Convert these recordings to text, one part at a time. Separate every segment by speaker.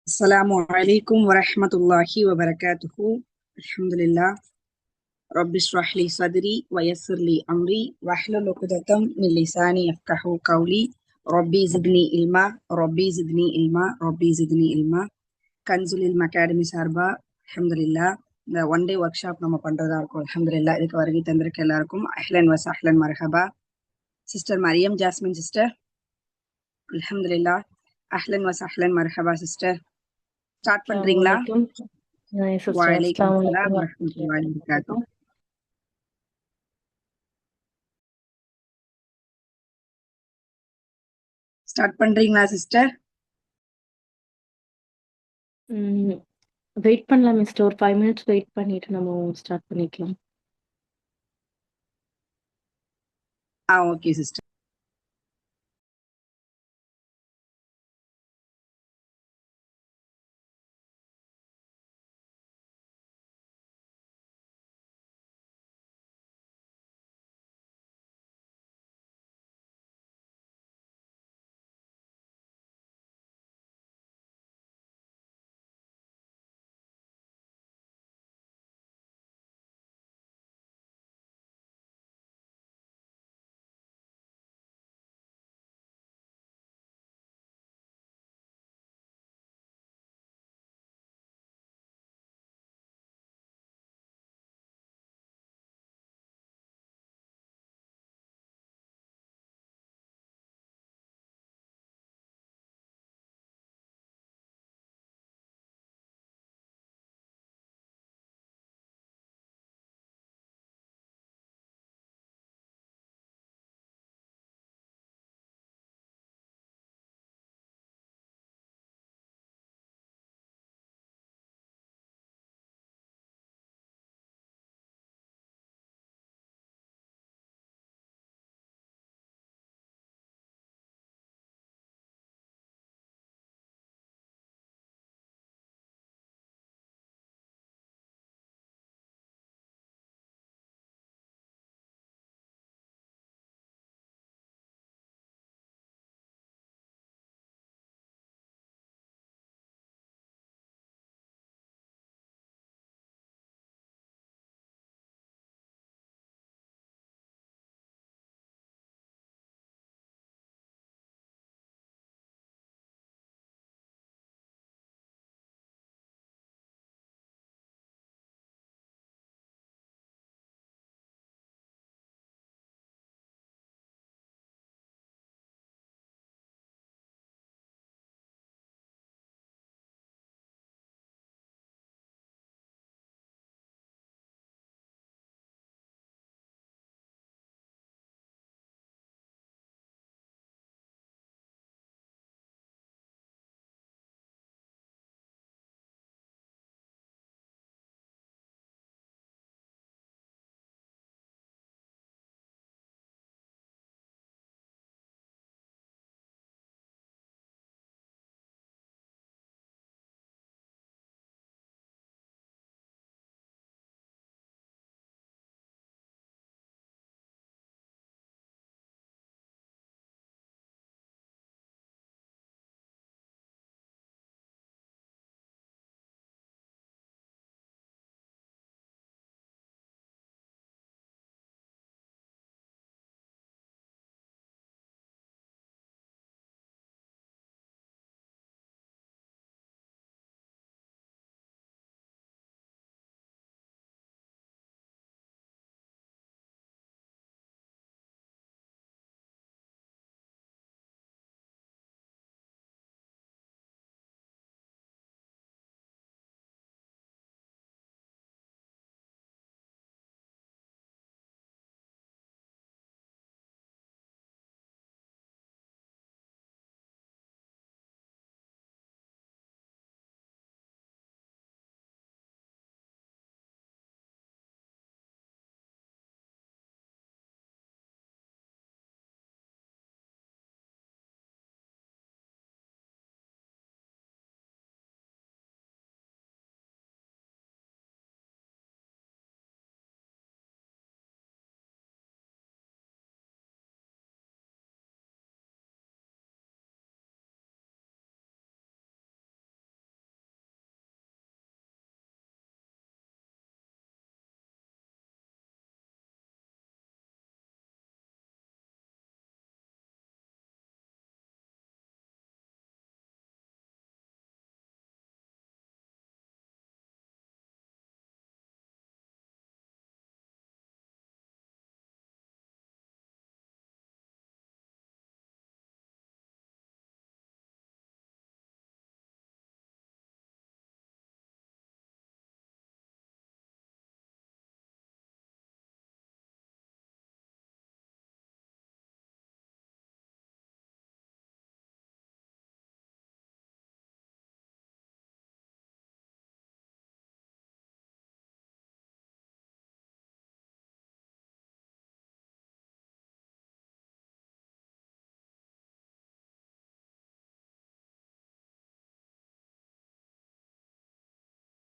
Speaker 1: Assalamu alaikum wa rahmatullahi wa barakatuhu. Alhamdulillah. Rabbi shrah li sadri wa yassir li amri wahlul uqdatam min lisani yafqahu qawli. Rabbi zidni ilma, Rabbi zidni ilma, Rabbi zidni ilma. Kanzul Ilm Academy சார்பா அல்ஹம்துலில்லாஹ் இந்த one day work shop நம்ம பண்றதா இருக்கும். அல்ஹம்துலில்லாஹ் இதுக்கு வருகை தந்திருக்க எல்லாருக்கும் அஹ்லன் வ சஹ்லன் மர்ஹபா. சிஸ்டர் மரியம் ஜாஸ்மின் சிஸ்டர், அல்ஹம்துலில்லாஹ் அஹ்லன் வ சஹ்லன் மர்ஹபா சிஸ்டர். ஸ்டார்ட்
Speaker 2: அஸ்ஸலாமு
Speaker 1: பண்றீங்களா?
Speaker 2: அலைக்கும். சிஸ்டர்
Speaker 1: வலைக்கும்
Speaker 2: அஸ்ஸலாமு
Speaker 1: சலாம்
Speaker 2: அலைக்கும்
Speaker 1: வரஹ்மத்துல்லாஹி வபரகாத்துஹு. ஸ்டார்ட் பண்றீங்களா சிஸ்டர்?
Speaker 2: வெயிட் பண்ணலாம் மிஸ்டர். ஒரு 5 மினிட்ஸ் வெயிட் பண்ணிட்டு நம்ம ஸ்டார்ட் பண்ணிக்கலாம்.
Speaker 1: Okay sister.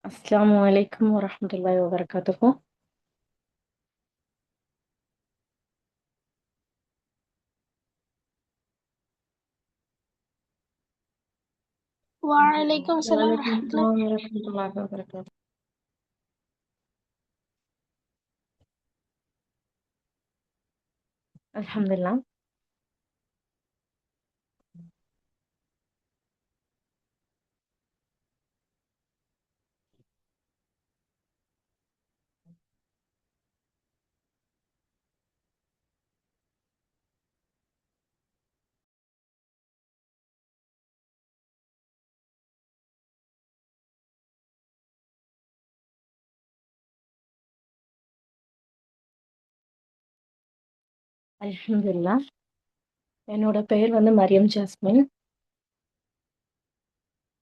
Speaker 2: அஸ்ஸலாமு அலைக்கும் வரஹ்மத்துல்லாஹி வபரகாத்துஹு.
Speaker 3: وعليكم السلام
Speaker 2: வலைக்கும்
Speaker 3: ورحمة الله.
Speaker 2: அஸ்ஸலாம் வரஹ்மத்துல்லாஹி வபரகாத்துஹு. அல்ஹம்துலில்லாஹ். அல்ஹம்துலில்லாஹ். என்னோட பெயர் வந்து மரியம் ஜாஸ்மின்.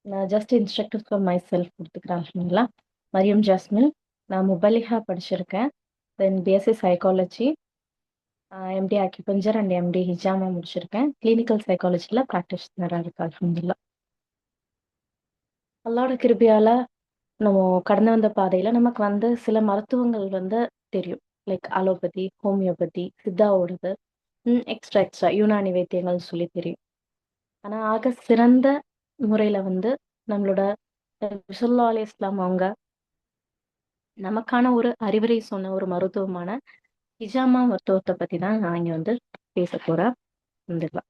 Speaker 2: நான் just instructor for myself குடுத்துக்கிறேன். அல்ஹம்துலில்லாஹ். மரியம் ஜாஸ்மின். நான் முபல்லிகா படிச்சிருக்கேன். Then BSc psychology, MD acupuncture and MD ஹிஜாமா முடிச்சிருக்கேன். கிளினிக்கல் சைக்காலஜில பிராக்டிஷனரா இருக்கேன். அல்ஹம்துலில்லாஹ். அல்லாஹ்வோட கிருபையால நம்ம கடந்து வந்த பாதையில நமக்கு வந்து சில மருத்துவங்கள் வந்து தெரியும். லைக் அலோபதி, ஹோமியோபதி, சித்தாவோடது, எக்ஸ்ட்ரா யுனானி வைத்தியங்கள்னு சொல்லி தெரியும். ஆனா ஆக சிறந்த முறையில வந்து நம்மளோட ஸல்லல்லாஹு அலைஹி வஸல்லம் அவங்க நமக்கான ஒரு அறிவுரை சொன்ன ஒரு மருத்துவமான ஹிஜாமா மருத்துவத்தை பத்தி தான் நான் இங்க வந்து பேசப் போறேன். அல்ஹம்துலில்லாஹ்.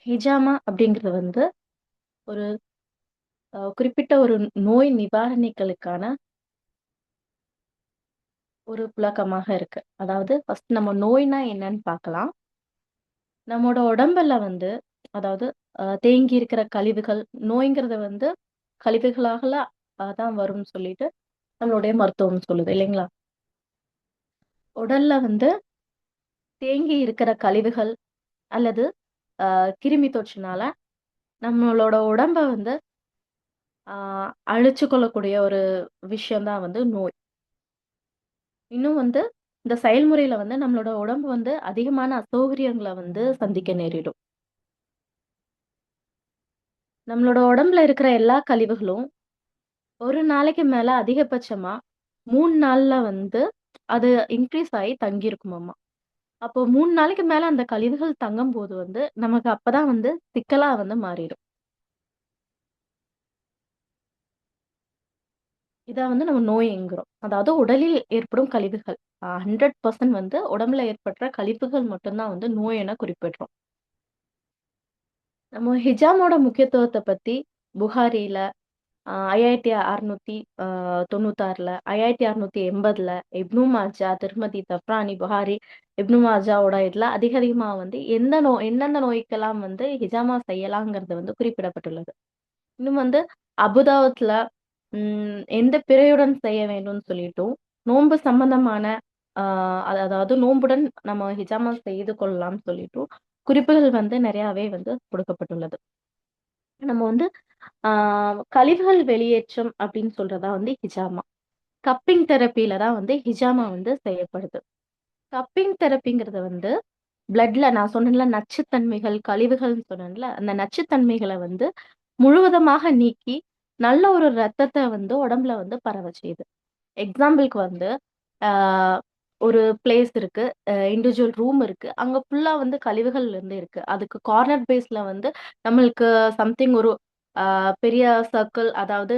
Speaker 2: ஹிஜாமா அப்படிங்கிறது வந்து ஒரு குறிப்பிட்ட ஒரு நோய் நிவாரணிகளுக்கான ஒரு புழக்கமாக இருக்கு. அதாவது ஃபர்ஸ்ட் நம்ம நோய்னா என்னன்னு பார்க்கலாம். நம்மோட உடம்புல வந்து அதாவது தேங்கி இருக்கிற கழிவுகள், நோய்ங்கிறது வந்து கழிவுகளால தான் வரும்னு சொல்லிட்டு நம்மளுடைய மருத்துவம் சொல்லுது இல்லைங்களா? உடல்ல வந்து தேங்கி இருக்கிற கழிவுகள் அல்லது கிருமி தொற்றுனால நம்மளோட உடம்ப வந்து அழிச்சு கொள்ளக்கூடிய ஒரு விஷயம் தான் வந்து நோய். இன்னும் வந்து இந்த செயல்முறையில வந்து நம்மளோட உடம்பு வந்து அதிகமான அசௌகரியங்கள வந்து சந்திக்க நேரிடும். நம்மளோட உடம்புல இருக்கிற எல்லா கழிவுகளும் ஒரு நாளைக்கு மேல அதிகபட்சமா 3 நாள்ல வந்து அது இன்கிரீஸ் ஆயி தங்கியிருக்குமாமா. அப்போ 3 நாளைக்கு மேல அந்த கழிவுகள் தங்கும்போது வந்து நமக்கு அப்பதான் வந்து சிக்கலா வந்து மாறிடும். இத வந்து நம்ம நோய்ங்கிறோம். அதாவது உடலில் ஏற்படும் கழிவுகள். 100% வந்து உடம்புல ஏற்படுற கழிவுகள் மட்டும் தான் வந்து நோய் என குறிப்பிடுறோம். நம்ம ஹிஜாமோட முக்கியத்துவத்த பத்தி புகாரில 5696ல, 5680ல, இப்னு மாஜா, திர்மதி, தப்ரானி, புகாரி, இப்னு மாஜாவோட இதுல அதிகமா வந்து எந்தெந்த நோய்க்கெல்லாம் வந்து ஹிஜாமா செய்யலாங்கிறது வந்து குறிப்பிடப்பட்டுள்ளது. இன்னும் வந்து அபுதாவுத்ல எந்த பிறையுடன் செய்ய வேண்டும்னு சொல்லிட்டும், நோன்பு சம்பந்தமான ஆ அதாவது நோன்புடன் நம்ம ஹிஜாமா செய்து கொள்ளலாம்னு சொல்லிட்டும் குறிப்புகள் வந்து நெறையாவே வந்து கொடுக்கப்பட்டுள்ளது. நம்ம வந்து ஆ கழிவுகள் வெளியேற்றம் அப்படின்னு சொல்றதா வந்து ஹிஜாமா. கப்பிங் தெரப்பில தான் வந்து ஹிஜாமா வந்து செய்யப்படுது. கப்பிங் தெரப்பிங்கிறது வந்து பிளட்ல நான் சொன்னேன்ல நச்சுத்தன்மைகள், கழிவுகள்னு சொன்னேன்ல, அந்த நச்சுத்தன்மைகள வந்து முழுவதுமாக நீக்கி, நல்ல ஒரு ரத்தத்த வந்து உடம்புல வந்து பரவ செய்யுது. எக்ஸாம்பிள்க்கு வந்து ஆ ஒரு பிளேஸ் இருக்கு. இண்டிவிஜுவல் ரூம் இருக்கு. அங்க ஃபுல்லா வந்து கழிவுகள் வந்து இருக்கு. அதுக்கு கார்னர் பேஸ்ல வந்து நம்மளுக்கு சம்திங் ஒரு ஆ பெரிய சர்க்கிள் அதாவது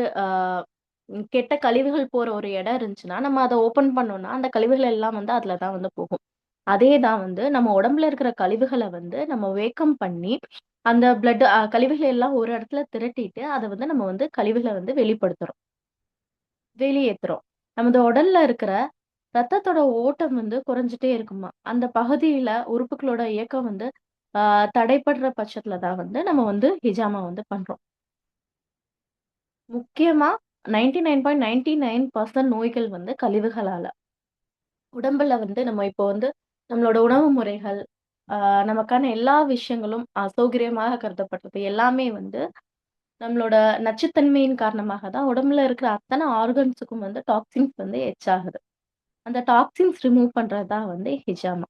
Speaker 2: கெட்ட கழிவுகள் போற ஒரு இடம் இருந்துச்சுன்னா, நம்ம அத ஓப்பன் பண்ணோம்னா, அந்த கழிவுகள் எல்லாம் வந்து அதுல தான் வந்து போகும். அதே தான் வந்து நம்ம உடம்புல இருக்கிற கழிவுகள வந்து நம்ம வேக்கம் பண்ணி, அந்த பிளட் கழிவுகள் எல்லாம் ஒரு இடத்துல திரட்டிட்டு, அத வந்து நம்ம வந்து கழிவுகள வந்து வெளியேத்துறோம். நமது உடல்ல இருக்கிற ரத்தத்தோட ஓட்டம் வந்து குறைஞ்சுட்டே இருக்குமாம். அந்த பகுதியில உறுப்புகளோட இயக்கம் வந்து ஆ தடைப்படுற பட்சத்துல தான் வந்து நம்ம வந்து ஹிஜாமா வந்து பண்றோம். முக்கியமா 99.99% நோய்கள் வந்து கழிவுகளால. உடம்புல வந்து நம்ம இப்போ வந்து நம்மளோட உணவு முறைகள், ஆ நமக்கான எல்லா விஷயங்களும் அசௌகரியமாக கருதப்பட்டது எல்லாமே வந்து நம்மளோட நச்சுத்தன்மையின் காரணமாக தான் உடம்புல இருக்கிற அத்தன ஆர்கன்ஸுக்கும் வந்து டாக்ஸின்ஸ் வந்து ஆகுது. அந்த டாக்ஸின்ஸ் ரிமூவ் பண்றது தான் வந்து ஹிஜாமா.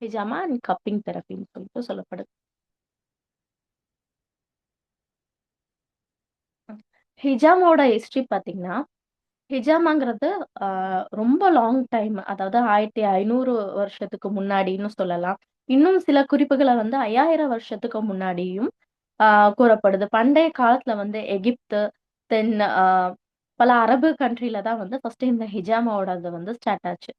Speaker 2: ஹிஜாமா அண்ட் கப்பிங் தெரபின்னு சொல்லிட்டு சொல்லப்படுது. ஹிஜாமோட ஹிஸ்டரி பாத்தீங்கன்னா, ஹிஜாமாங்கிறது ரொம்ப லாங் டைம். அதாவது 1500 வருஷத்துக்கு முன்னாடின்னு சொல்லலாம். இன்னும் சில குறிப்புகள வந்து 5000 வருஷத்துக்கு முன்னாடியும் ஆ கூறப்படுது. பண்டைய காலத்துல வந்து எகிப்து, தென் பல அரபு கண்ட்ரில தான் வந்து ஃபர்ஸ்ட் இந்த ஹிஜாமாவோடது வந்து ஸ்டார்ட் ஆச்சு.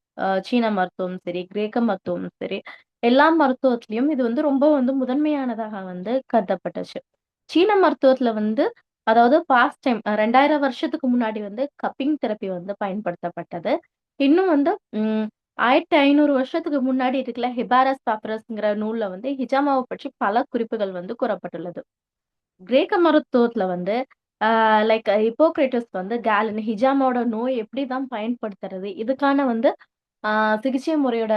Speaker 2: சீன மருத்துவம் சரி, கிரேக்க மருத்துவம் சரி, எல்லா மருத்துவத்திலயும் இது வந்து ரொம்ப வந்து முதன்மையானதாக வந்து கருதப்பட்டுச்சு. சீன மருத்துவத்துல வந்து அதாவது பாஸ்ட் டைம் 2000 வருஷத்துக்கு முன்னாடி வந்து கப்பிங் தெரப்பி வந்து பயன்படுத்தப்பட்டது. இன்னும் வந்து ம் 1500 வருஷத்துக்கு முன்னாடி இருக்குல்ல ஹிபாரஸ் பாப்பரஸ்ங்கிற நூல்ல வந்து ஹிஜாமாவ பற்றி பல குறிப்புகள் வந்து கூறப்பட்டுள்ளது. கிரேக்க மருத்துவத்துல வந்து லைக் ஹிப்போக்ரேட்டஸ் வந்து கேலன் ஹிஜாமாவோட நோய் எப்படிதான் பயன்படுத்துறது? இதுக்கான வந்து ஆ சிகிச்சை முறையோட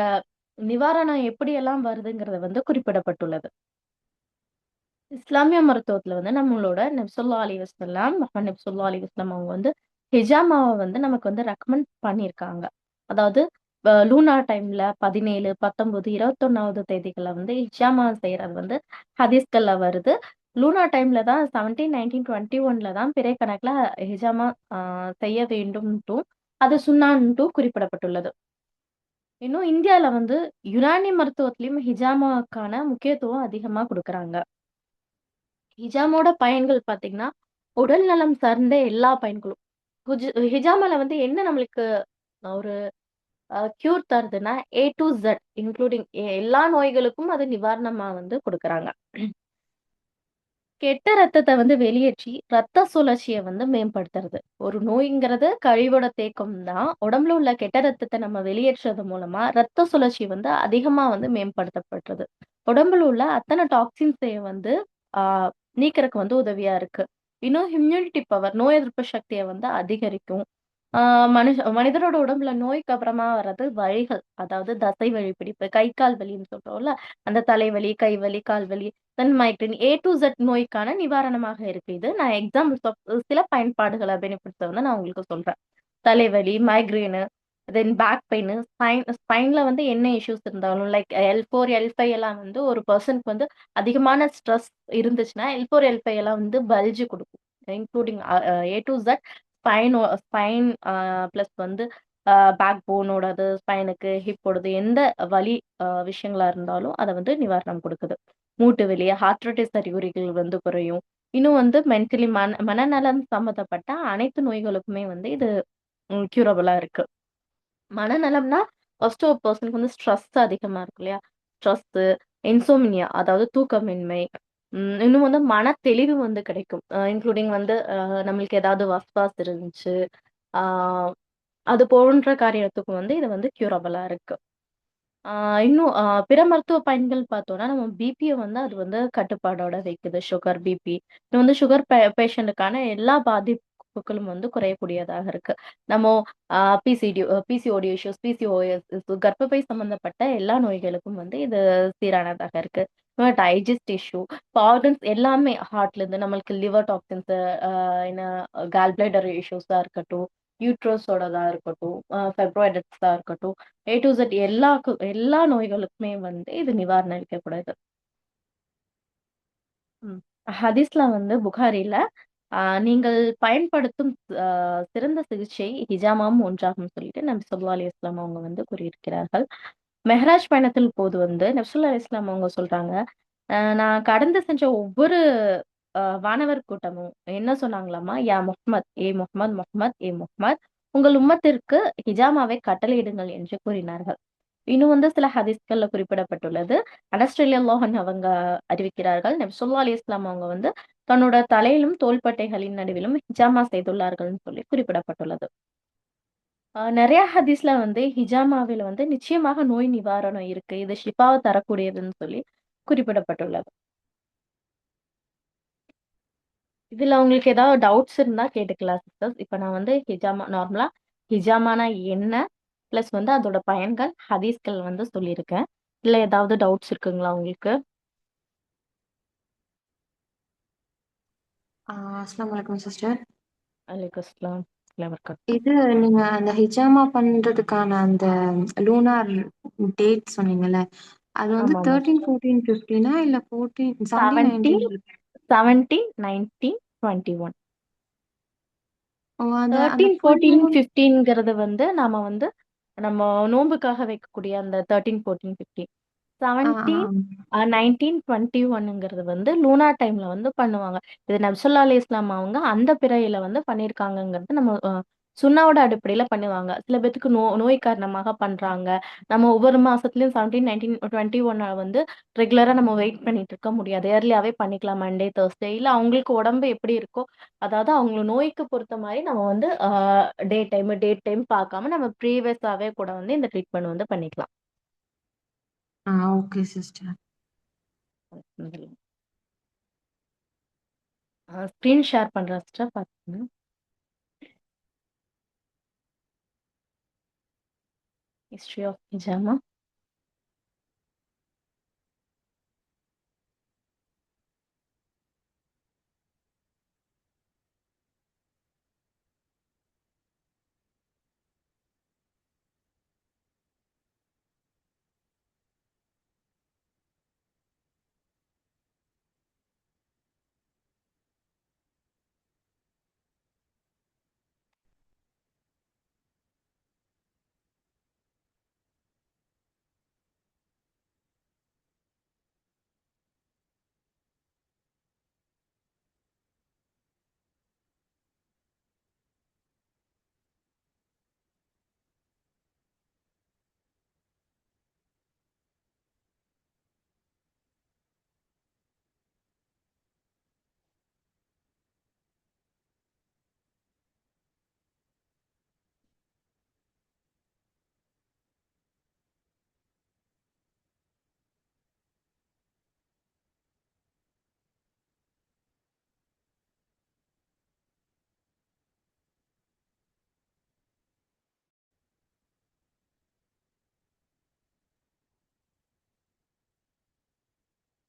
Speaker 2: நிவாரணம் எப்படியெல்லாம் வருதுங்கிறது வந்து குறிப்பிடப்பட்டுள்ளது. இஸ்லாமிய மருத்துவத்துல வந்து நம்மளோட நபி ஸல்லல்லாஹு அலைஹி வஸல்லம், முஹம்மது நபி ஸல்லல்லாஹு அலைஹி வஸல்லம் அவங்க வந்து ஹிஜாமாவ வந்து நமக்கு வந்து ரெக்கமெண்ட் பண்ணியிருக்காங்க. அதாவது லூனார் டைம்ல 17, 19, 21வது தேதிகள்ல வந்து ஹிஜாமா செய்றது வந்து ஹதீஸ்கள்ல வருது. லூனார் டைம்ல தான் 17, 19, 21ல தான் பிறை கணக்குல ஹிஜாமா செய்ய வேண்டும்ன்ட்டும், அது சுன்னான்ட்டும் குறிப்பிடப்பட்டுள்ளது. இன்னும் இந்தியால வந்து யுனானி மருத்துவத்திலயும் ஹிஜாமாவுக்கான முக்கியத்துவம் அதிகமா குடுக்குறாங்க. ஹிஜாமோட பயன்கள் பார்த்தீங்கன்னா, உடல் நலம் சார்ந்த எல்லா பயன்களும். ஹிஜாமால வந்து என்ன நம்மளுக்கு ஒரு cure தருதுன்னா, A to Z including எல்லா நோய்களுக்கும் அது நிவாரணமா வந்து குடுக்குறாங்க. கெட்ட ரத்தத்த வந்து வெளியேற்றி, ரத்த சுழற்சிய வந்து மேம்படுத்துறது. ஒரு நோய்ங்கிறது கழிவோட தேக்கம் தான். உடம்புல உள்ள கெட்ட ரத்தத்த நம்ம வெளியேற்றுறது மூலமா, ரத்த சுழற்சி வந்து அதிகமா வந்து மேம்படுத்தப்படுறது. உடம்புல உள்ள அத்தன டாக்ஸின்ஸையும் வந்து ஆ நீக்கிறக்கு வந்து உதவியா இருக்கு. இன்னும் இம்யூனிட்டி பவர் நோய் எதிர்ப்பு சக்திய வந்து அதிகரிக்கும். ஆ மனிதரோட உடம்புல நோய்க்கு அப்புறமா வர்றது வலிகள். அதாவது தசை வலி பிடிப்பு, கை, கால் வலின்னு சொல்றோம்ல. அந்த தலைவலி, கைவலி, கால்வலி தென் மைக்ரேன் ஏ டூ இசட் நோய்க்கான நிவாரணமாக இருக்கு இது. நான் எக்ஸாம்பிள்ஸ் ஆஃப் சில பயன்பாடுகள பெனிஃபிட்ஸ வந்து நான் உங்களுக்கு சொல்றேன். தலைவலி, மைக்ரேனு, தென் பேக் பெயினு, ஸ்பைன்ல வந்து என்ன இஷ்யூஸ் இருந்தாலும் லைக் L4, L5 எல்லாம் வந்து ஒரு பெர்சனுக்கு வந்து அதிகமான ஸ்ட்ரெஸ் இருந்துச்சுன்னா, L4, L5 எல்லாம் வந்து பல்ஜ் குடுக்கும். Including A to Z spine plus வந்து பேக் போனோடது, ஸ்பைனுக்கு, ஹிப்போடது எந்த வலி விஷயங்களா இருந்தாலும் அத வந்து நிவாரணம் குடுக்குது. மூட்டு வலி, ஆர்த்ரைட்டிஸ் அறிகுறிகள் வந்து குறையும். இன்னும் வந்து மென்டலி மனநலம் சம்மந்தப்பட்ட அனைத்து நோய்களுக்குமே வந்து இது க்யூரபிளா இருக்கு. மனநலம்னா, ஃபர்ஸ்ட் ஒரு பெர்சனுக்கு வந்து ஸ்ட்ரெஸ் அதிகமா இருக்கு இல்லையா? ஸ்ட்ரெஸ்ஸு, இன்சோம்னியா அதாவது தூக்கமின்மை, இன்னும் வந்து மன தெளிவு வந்து கிடைக்கும். இன்க்ளூடிங் வந்து நம்மளுக்கு ஏதாவது வஸ்வாஸ் இருந்துச்சு, ஆ அது போன்ற காரியத்துக்கு வந்து இது வந்து க்யூரபிளா இருக்கு. ஆ இன்னும் பிற மருத்துவ பயன்கள் பார்த்தோம்னா, நம்ம பிபிய வந்து அது வந்து கட்டுப்பாடோட வைக்குது. Sugar, BP. இது வந்து சுகர் பேஷண்ட்டுக்கான எல்லா பாதிப்புகளும் வந்து குறையக்கூடியதாக இருக்கு. நம்ம அ பிசிஓடி இஷ்யூஸ், பிசிஓஎஸ் கர்ப்பப்பை சம்பந்தப்பட்ட எல்லா நோய்களுக்கும் வந்து இது சீரானதாக இருக்கு. டைஜெஸ்ட் இஷ்யூ, இப்போ ஆர்கன்ஸ் எல்லாமே ஹார்ட்லேருந்து நம்மளுக்கு லிவர் டாக்சின்ஸ், அ என்ன கால் பிளாடர் இஷ்யூஸா இருக்கட்டும், யூட்ரஸோடதா இருக்கட்டும், ஃபைப்ராய்டட்ஸா இருக்கட்டும், ஏ டூ இசட் எல்லா நோய்களுக்குமே வந்து இது நிவாரணம் அளிக்கக்கூடியது. ம். ஹதீஸ்ல வந்து புகாரில நீங்கள் பயன்படுத்தும் அ சிறந்த சிகிச்சை ஹிஜாமாவும் ஒன்றாகும்னு சொல்லிட்டு நபி ஸல்லல்லாஹு அலைஹி வஸல்லம் அவங்க வந்து கூறியிருக்கிறார்கள். மெஹராஜ் பயணத்தின் போது வந்து நபி ஸல்லல்லாஹு அலைஹி வஸல்லம் அவங்க சொல்றாங்க, நான் கடந்து சென்ற ஒவ்வொரு வானவர் கூட்டமும் என்ன சொன்னாங்களாமா, யா முஹம்மத், ஏ முஹம்மத், முஹம்மத், ஏ முஹம்மத், உங்கள் உம்மத்திற்கு ஹிஜாமாவை கட்டளையிடுங்கள் என்று கூறினார்கள். இன்னும் வந்து சில ஹதீஸ்கள்ல குறிப்பிடப்பட்டுள்ளது. அனஸ் ரலியல்லாஹு அன்ஹு அவங்க அறிவிக்கிறார்கள். நபி ஸல்லல்லாஹு அலைஹி வஸல்லம் அவங்க வந்து தன்னோட தலையிலும், தோள்பட்டைகளின் நடுவிலும் ஹிஜாமா செய்துள்ளார்கள்ன்னு சொல்லி குறிப்பிடப்பட்டுள்ளது. நெறைய ஹதீஸ்ல வந்து ஹிஜாமாவில வந்து நிச்சயமாக நோய் நிவாரணம் இருக்கு. இது ஷிஃபாவ தரக்கூடியதுன்னு சொல்லி குறிப்பிடப்பட்டுள்ளது. இதுல உங்களுக்கு ஏதாவது டவுட்ஸ் இருந்தா கேட்டுக்கலாம் சிஸ்டர்ஸ். இப்ப நான் வந்து நார்மலா ஹிஜாமானா என்ன? பிளஸ் வந்து அதோட பயன்கள், ஹதீஸ்கள் வந்து சொல்லியிருக்கேன். இதுல ஏதாவது டவுட்ஸ் இருக்குங்களா உங்களுக்கு?
Speaker 3: அஸ்ஸலாமு அலைக்கும் சிஸ்டர்.
Speaker 2: வலைக்கும் அஸ்ஸலாம்.
Speaker 3: இது நீங்க அந்த ஹிஜாமா பண்றதுக்கான அந்த லூனார் டேட் சொன்னீங்கல்ல, அது வந்து
Speaker 2: ஆமாமா.
Speaker 3: 13, 14, 15 இல்ல 14, 17,
Speaker 2: 17,
Speaker 3: 19?
Speaker 2: 17, 19, 21.
Speaker 3: ஓ அந்த அந்த
Speaker 2: 13,
Speaker 3: ஃபுல்
Speaker 2: 14,
Speaker 3: மூன்
Speaker 2: 15ங்கிறது வந்து நாம வந்து நம்ம நோன்புக்காக வைக்கக்கூடிய அந்த 13, 14, 15.
Speaker 3: ஆ
Speaker 2: 17, 19, 21ங்கிறது வந்து லூனா டைம்ல வந்து பண்ணுவாங்க. இது நபிசல்லா அலைஹிஸ்ஸலாம் அவங்க அந்த பிறையில வந்து பண்ணியிருக்காங்கங்கிறது நம்ம சுன்னாவோட அடிப்படையில பண்ணுவாங்க. சில பேத்துக்கு நோய் காரணமாக பண்றாங்க. நம்ம ஒவ்வொரு மாசத்துலயும் 17, 19, 21 வந்து ரெகுலரா நம்ம வெயிட் பண்ணிட்டு இருக்க முடியாது. ஏர்லியாவே பண்ணிக்கலாம். மண்டே, தேர்ஸ்டே இல்ல அவங்களுக்கு உடம்பு எப்படி இருக்கோ, அதாவது அவங்க நோய்க்கு பொறுத்த மாரி நம்ம வந்து டேட் டைம் பார்க்காம நம்ம ப்ரீவியஸாவே கூட வந்து இந்த ட்ரீட்மெண்ட் வந்து பண்ணிக்கலாம்.
Speaker 3: Okay sister.
Speaker 2: ஸ்க்ரீன் ஷேர் பண்றேன் சிஸ்டர் பாத்துங்க. ஹிஸ்டரி ஆஃப் ஹிஜாமா.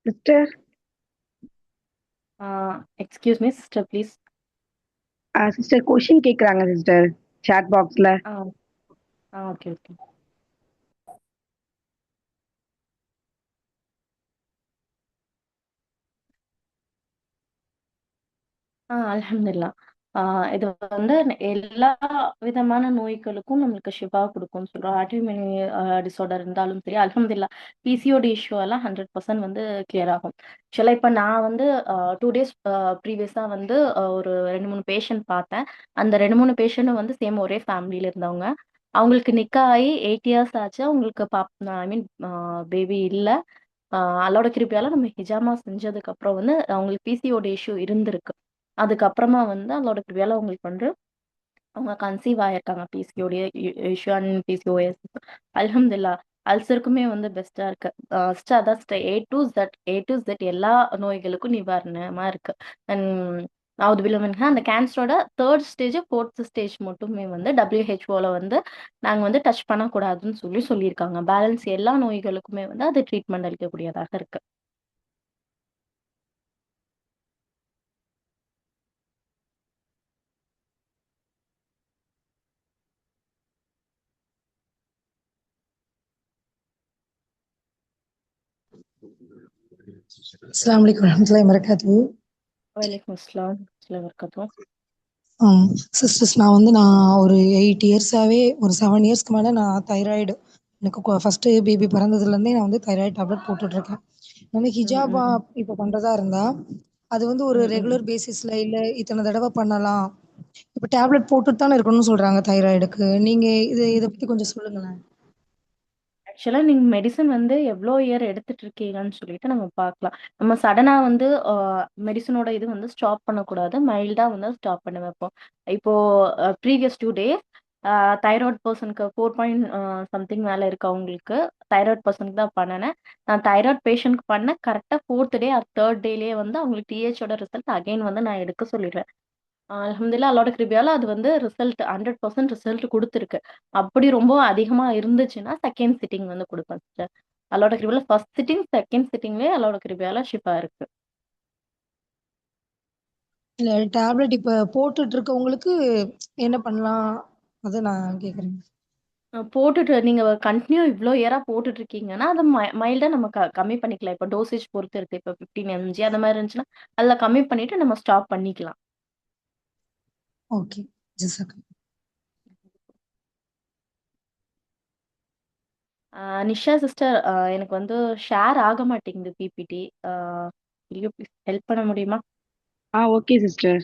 Speaker 1: Sister
Speaker 2: excuse me sister please.
Speaker 1: Sister question கேக்குறாங்க சிஸ்டர் சாட் பாக்ஸ்ல.
Speaker 2: Okay okay. அல்ஹம்துலில்லாஹ். இது வந்து எல்லா விதமான நோய்களுக்கும் நம்மளுக்கு ஷிஃபா குடுக்கும்னு சொல்றோம். ஆட்டோஇம்யூன் டிஸார்டர் இருந்தாலும் சரி, அல்ஹம்துலில்லாஹ் பிசிஓடி இஷ்யூ எல்லாம் 100% வந்து கிளியர் ஆகும். ஆக்சுவலா இப்ப நான் வந்து 2 டேஸ் ப்ரீவியஸா வந்து ஒரு 2, 3 பேஷண்ட் பார்த்தேன். அந்த 2, 3 பேஷண்ட்டும் வந்து சேம் ஒரே ஃபேமிலில இருந்தவங்க. அவங்களுக்கு நிக்கா ஆகி 8 இயர்ஸ் ஆச்சு. அவங்களுக்கு ஐ மீன் பேபி இல்ல. அல்லாஹ்வோட கிருபையால நம்ம ஹிஜாமா செஞ்சதுக்கு அப்புறம் வந்து அவங்களுக்கு பிசிஓடி இஷ்யூ இருந்திருக்கு. அதுக்கப்புறமா வந்து அல்லாஹ்வோட கிருபையால அவங்களுக்கு வந்து அவங்க கன்சீவ் ஆயிருக்காங்க. PCOD issue and PCOS. அல்ஹம்துலில்லாஹ். அல்சருக்குமே வந்து பெஸ்ட்டா இருக்கு. அதான் ஏ டு Z எல்லா நோய்களுக்கும் நிவாரணமா இருக்கு. அண்ட் நவுதுபில்லாஹ் மின்ஹா அந்த கேன்சரோட 3rd ஸ்டேஜ், 4th ஸ்டேஜ் மட்டுமே வந்து WHO வந்து நாங்க வந்து டச் பண்ணக்கூடாதுன்னு சொல்லியிருக்காங்க. பேலன்ஸ் எல்லா நோய்களுக்குமே வந்து அது ட்ரீட்மெண்ட் அளிக்கக்கூடியதாக இருக்கு.
Speaker 4: அஸ்ஸலாமு அலைக்கும் வரஹ்மத்துல்லாஹி வபரகாத்துஹு.
Speaker 2: வலைக்கும் அஸ்ஸலாம் வரஹ்மத்துல்லாஹி.
Speaker 4: சிஸ்டர்ஸ் நான் ஒரு 8 இயர்ஸாவே ஒரு 7 இயர்ஸ்க்கு மேல நான் தைராய்டு எனக்கு ஃபர்ஸ்ட் பேபி பிறந்ததுலேருந்தே நான் வந்து தைராய்டு டேப்லெட் போட்டுட்ருக்கேன். வந்து
Speaker 2: ம்,
Speaker 4: ஹிஜாபா
Speaker 2: ம்,
Speaker 4: இப்போ பண்றதா இருந்தா அது வந்து ஒரு
Speaker 2: ம், ம்.
Speaker 4: ரெகுலர் பேசிஸ்ல இல்ல இத்தனை தடவை பண்ணலாம். இப்போ டேப்லெட் போட்டுட்டு தானே இருக்கணும்னு சொல்றாங்க தைராய்டுக்கு. நீங்க இதை பத்தி கொஞ்சம் சொல்லுங்களேன்.
Speaker 2: ஆக்சுவலா நீங்க மெடிசன் வந்து எவ்வளோ இயர் எடுத்துட்டு இருக்கீங்கன்னு சொல்லிட்டு நம்ம பார்க்கலாம். நம்ம சடனா வந்து மெடிசனோட இது வந்து ஸ்டாப் பண்ணக்கூடாது. மைல்டா வந்து ஸ்டாப் பண்ண வைப்போம். இப்போ ப்ரீவியஸ் 2 டேஸ் தைராய்டு பர்சனுக்கு 4 பாயிண்ட் சம்திங் மேல இருக்கு அவங்களுக்கு. தைராய்டு பர்சனுக்கு தான் பண்ணினேன். நான் தைராய்டு பேஷண்ட்க்கு பண்ண கரெக்டாக 4th டே ஆர் 3rd டேலேயே வந்து அவங்களுக்கு டிஹெச்சோட ரிசல்ட் அகைன் வந்து நான் எடுக்க சொல்லிடுறேன். அல்ஹம்துலில்லாஹ் அல்லாஹ்வோட கிருபையால அது வந்து ரிசல்ட் 100% ரிசல்ட் குடுத்துருக்கு. அப்படி ரொம்ப அதிகமா இருந்துச்சுன்னா, செகண்ட் சிட்டிங் வந்து குடுப்பேன் சிஸ்டர். அல்லாஹ்வோட கிருபையால ஃபர்ஸ்ட் சிட்டிங், செகண்ட் சிட்டிங்லயே அல்லாஹ்வோட கிருபையால ஷிஃபா இருக்கு.
Speaker 4: இல்ல டேப்லெட் இப்போ போட்டுட்டு இருக்கவங்களுக்கு என்ன பண்ணலாம்? அதை நான் கேட்குறேன்.
Speaker 2: போட்டுட்டு நீங்க கன்டின்யூ இவ்ளோ இயரா போட்டுட்டு இருக்கீங்கன்னா, அத மைல்டா நம்ம கம்மி பண்ணிக்கலாம். இப்ப டோசேஜ் பொறுத்து இருக்கு. இப்ப 15 mg அந்த மாரி இருந்துச்சுன்னா, அதில கம்மி பண்ணிட்டு நம்ம ஸ்டாப் பண்ணிக்கலாம்.
Speaker 4: ஓகே. ஜஸாக்.
Speaker 2: நிஷா சிஸ்டர், எனக்கு வந்து ஷேர் ஆக மாட்டேங்குது பிபிடி. ஹெல்ப் பண்ண முடியுமா?
Speaker 1: Okay sister.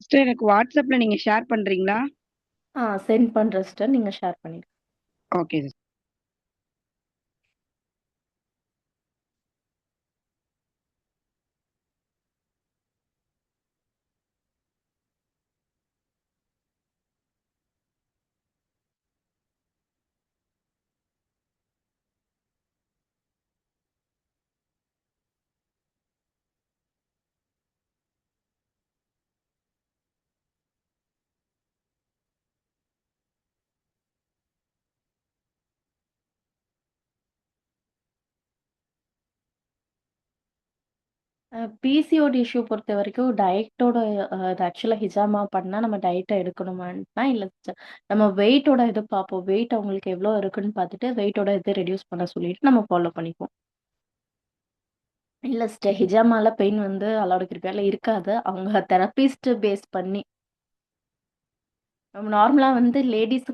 Speaker 1: சிஸ்டர் எனக்கு வாட்ஸ்அப்ல நீங்க ஷேர் பண்றீங்களா?
Speaker 2: சென்ட் பண்றேன் சிஸ்டர், நீங்க ஷேர் பண்ணிடுங்க.
Speaker 1: Okay sister.
Speaker 2: பிசிஓடி இஷ்யூ பொறுத்த வரைக்கும் டயட்டோட இது ஆக்சுவலாக ஹிஜாமா பண்ணால் நம்ம டயட்டை எடுக்கணுமான்னா இல்லை சிஸ்டர். நம்ம வெயிட்டோட இது பார்ப்போம். வெயிட் அவங்களுக்கு எவ்வளோ இருக்குன்னு பார்த்துட்டு வெயிட்டோட இது ரெடியூஸ் பண்ண சொல்லிட்டு நம்ம ஃபாலோ பண்ணிப்போம். இல்லை சிஸ்டர், ஹிஜாமால பெயின் வந்து அலோடு கிருப்பியால இருக்காது. அவங்க தெரபிஸ்ட் பேஸ் பண்ணி நம்ம நார்மலாக வந்து லேடிஸ்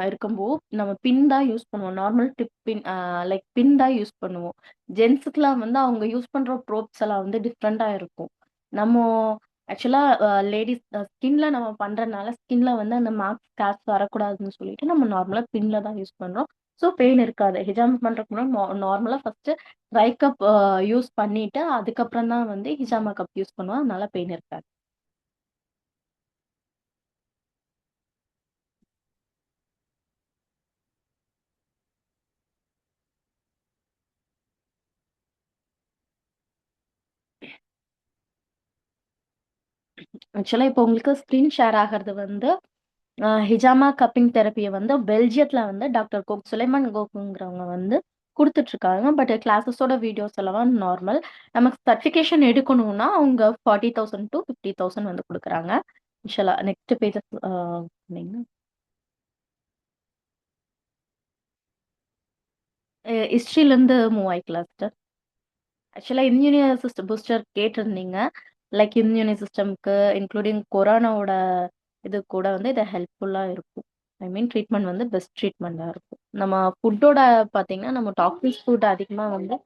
Speaker 2: இருக்கும்போது நம்ம பின் தான் யூஸ் பண்ணுவோம். நார்மல் டிப் பின், லைக் பின் தான் யூஸ் பண்ணுவோம். ஜென்ஸுக்குலாம் வந்து அவங்க யூஸ் பண்ணுற ப்ரோப்ஸ் எல்லாம் வந்து டிஃப்ரெண்ட்டாக இருக்கும். நம்ம ஆக்சுவலாக லேடிஸ் ஸ்கின்ல நம்ம பண்ணுறதுனால ஸ்கின்ல வந்து அந்த மார்க்ஸ் ஸ்கார்ஸ் வரக்கூடாதுன்னு சொல்லிட்டு நம்ம நார்மலாக பின்ல தான் யூஸ் பண்ணுறோம். ஸோ பெயின் இருக்காது. ஹிஜாமா பண்ணுறதுக்கு முன்னாடி நார்மலாக ஃபஸ்ட்டு ட்ரை கப் யூஸ் பண்ணிட்டு அதுக்கப்புறம் தான் வந்து ஹிஜாமா கப் யூஸ் பண்ணுவோம். அதனால பெயின் இருக்காது. ஆக்சுவலா இப்போ உங்களுக்கு ஸ்க்ரீன் ஷேர் ஆகிறது வந்து ஹிஜாமா கப்பிங் தெரப்பியை வந்து பெல்ஜியத்துல வந்து டாக்டர் கோக் சுலைமான் கோக்குங்கிறவங்க வந்து கொடுத்துட்டு இருக்காங்க. பட் கிளாஸஸோட வீடியோஸ் எல்லாம் நார்மல். நமக்கு சர்டிஃபிகேஷன் எடுக்கணும்னா அவங்க 40,000 to 50,000 வந்து கொடுக்குறாங்க. இன்ஷால்லா நெக்ஸ்ட் பேஜஸ் ஹிஸ்ட்ரியிலேருந்து மூவ் ஆயிக்கலாம் சிஸ்டர். ஆக்சுவலாக இம்யூனியன் சிஸ்டம் பூஸ்டர் கேட்டிருந்தீங்க. லைக் இம்யூனி சிஸ்டம்க்கு இன்க்ளூடிங் கொரோனாவோட இது கூட வந்து இது ஹெல்ப்ஃபுல்லாக இருக்கும். ஐ மீன் ட்ரீட்மெண்ட் வந்து பெஸ்ட் ட்ரீட்மெண்ட்டாக இருக்கும். நம்ம ஃபுட்டோட பார்த்தீங்கன்னா நம்ம டாக்ஸின்ஸ் ஃபுட் அதிகமாக வந்து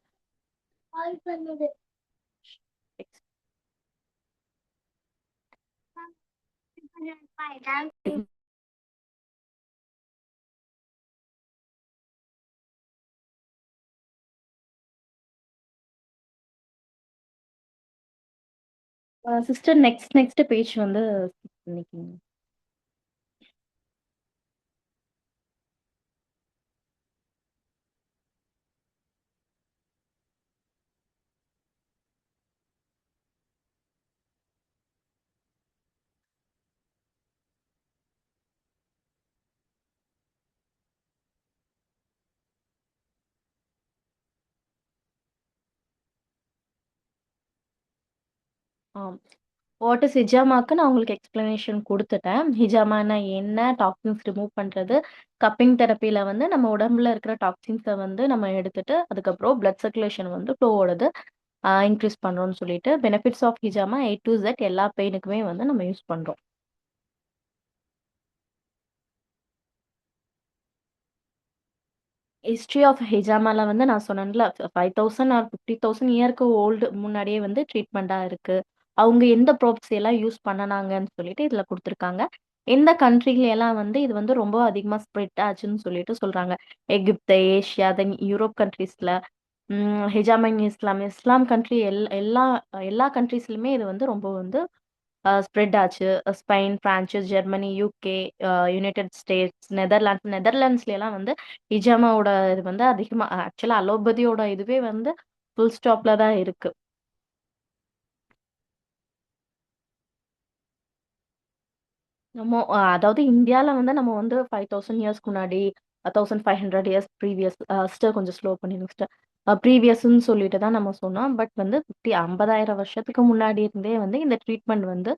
Speaker 2: சிஸ்டர் நெக்ஸ்ட் பேஜ் வந்து பண்ணிக்கிங்க. வாட் இஸ் ஹிஜாமாக்கு நான் உங்களுக்கு எக்ஸ்பிளனேஷன் கொடுத்துட்டேன். ஹிஜாமானா என்ன, டாக்ஸின்ஸ் ரிமூவ் பண்ணுறது, கப்பிங் தெரப்பியில் வந்து நம்ம உடம்புல இருக்கிற டாக்ஸின்ஸை வந்து நம்ம எடுத்துட்டு அதுக்கப்புறம் பிளட் சர்க்குலேஷன் வந்து ஃப்ளோவோடது இன்க்ரீஸ் பண்ணுறோம்னு சொல்லிட்டு பெனிஃபிட்ஸ் ஆஃப் ஹிஜாமா A to Z எல்லா பெயினுக்குமே வந்து நம்ம யூஸ் பண்ணுறோம். ஹிஸ்ட்ரி ஆஃப் ஹிஜாமால வந்து நான் சொன்னேன்ல 5,000 ஆர் 50,000 இயர்க்கு ஓல்டு முன்னாடியே வந்து ட்ரீட்மெண்ட்டாக இருக்கு. அவங்க எந்த ப்ராப்ஸ் எல்லாம் யூஸ் பண்ணனாங்கன்னு சொல்லிட்டு இதில் கொடுத்துருக்காங்க. எந்த கண்ட்ரில எல்லாம் வந்து இது வந்து ரொம்ப அதிகமாக ஸ்ப்ரெட் ஆச்சுன்னு சொல்லிட்டு சொல்றாங்க. எகிப்து, ஏஷியா, தென் யூரோப் கண்ட்ரீஸ்ல, ஹிஜாமா இன் இஸ்லாம், இஸ்லாம் கண்ட்ரி எல்லா எல்லா கண்ட்ரீஸ்லையுமே இது வந்து ரொம்ப வந்து ஸ்ப்ரெட் ஆச்சு. Spain, France, Germany, UK, United States, நெதர்லாண்ட்ஸ்ல எல்லாம் வந்து ஹிஜாமாவோட இது வந்து அதிகமா ஆக்சுவலா அலோபதியோட இதுவே வந்து ஃபுல் ஸ்டாப்ல தான் இருக்கு. நம்ம அதாவது இந்தியால வந்து நம்ம வந்து 5,000 இயர்ஸ்க்கு முன்னாடி 1,500 இயர்ஸ் ப்ரீவியஸ் ஸ்டர் கொஞ்சம் ஸ்லோ பண்ணிடுங்க ஸ்டர் ப்ரீவியஸ்ன்னு சொல்லிட்டு தான் நம்ம சொன்னோம். பட் வந்து 50,000 வருஷத்துக்கு முன்னாடி இருந்தே வந்து இந்த ட்ரீட்மெண்ட் வந்து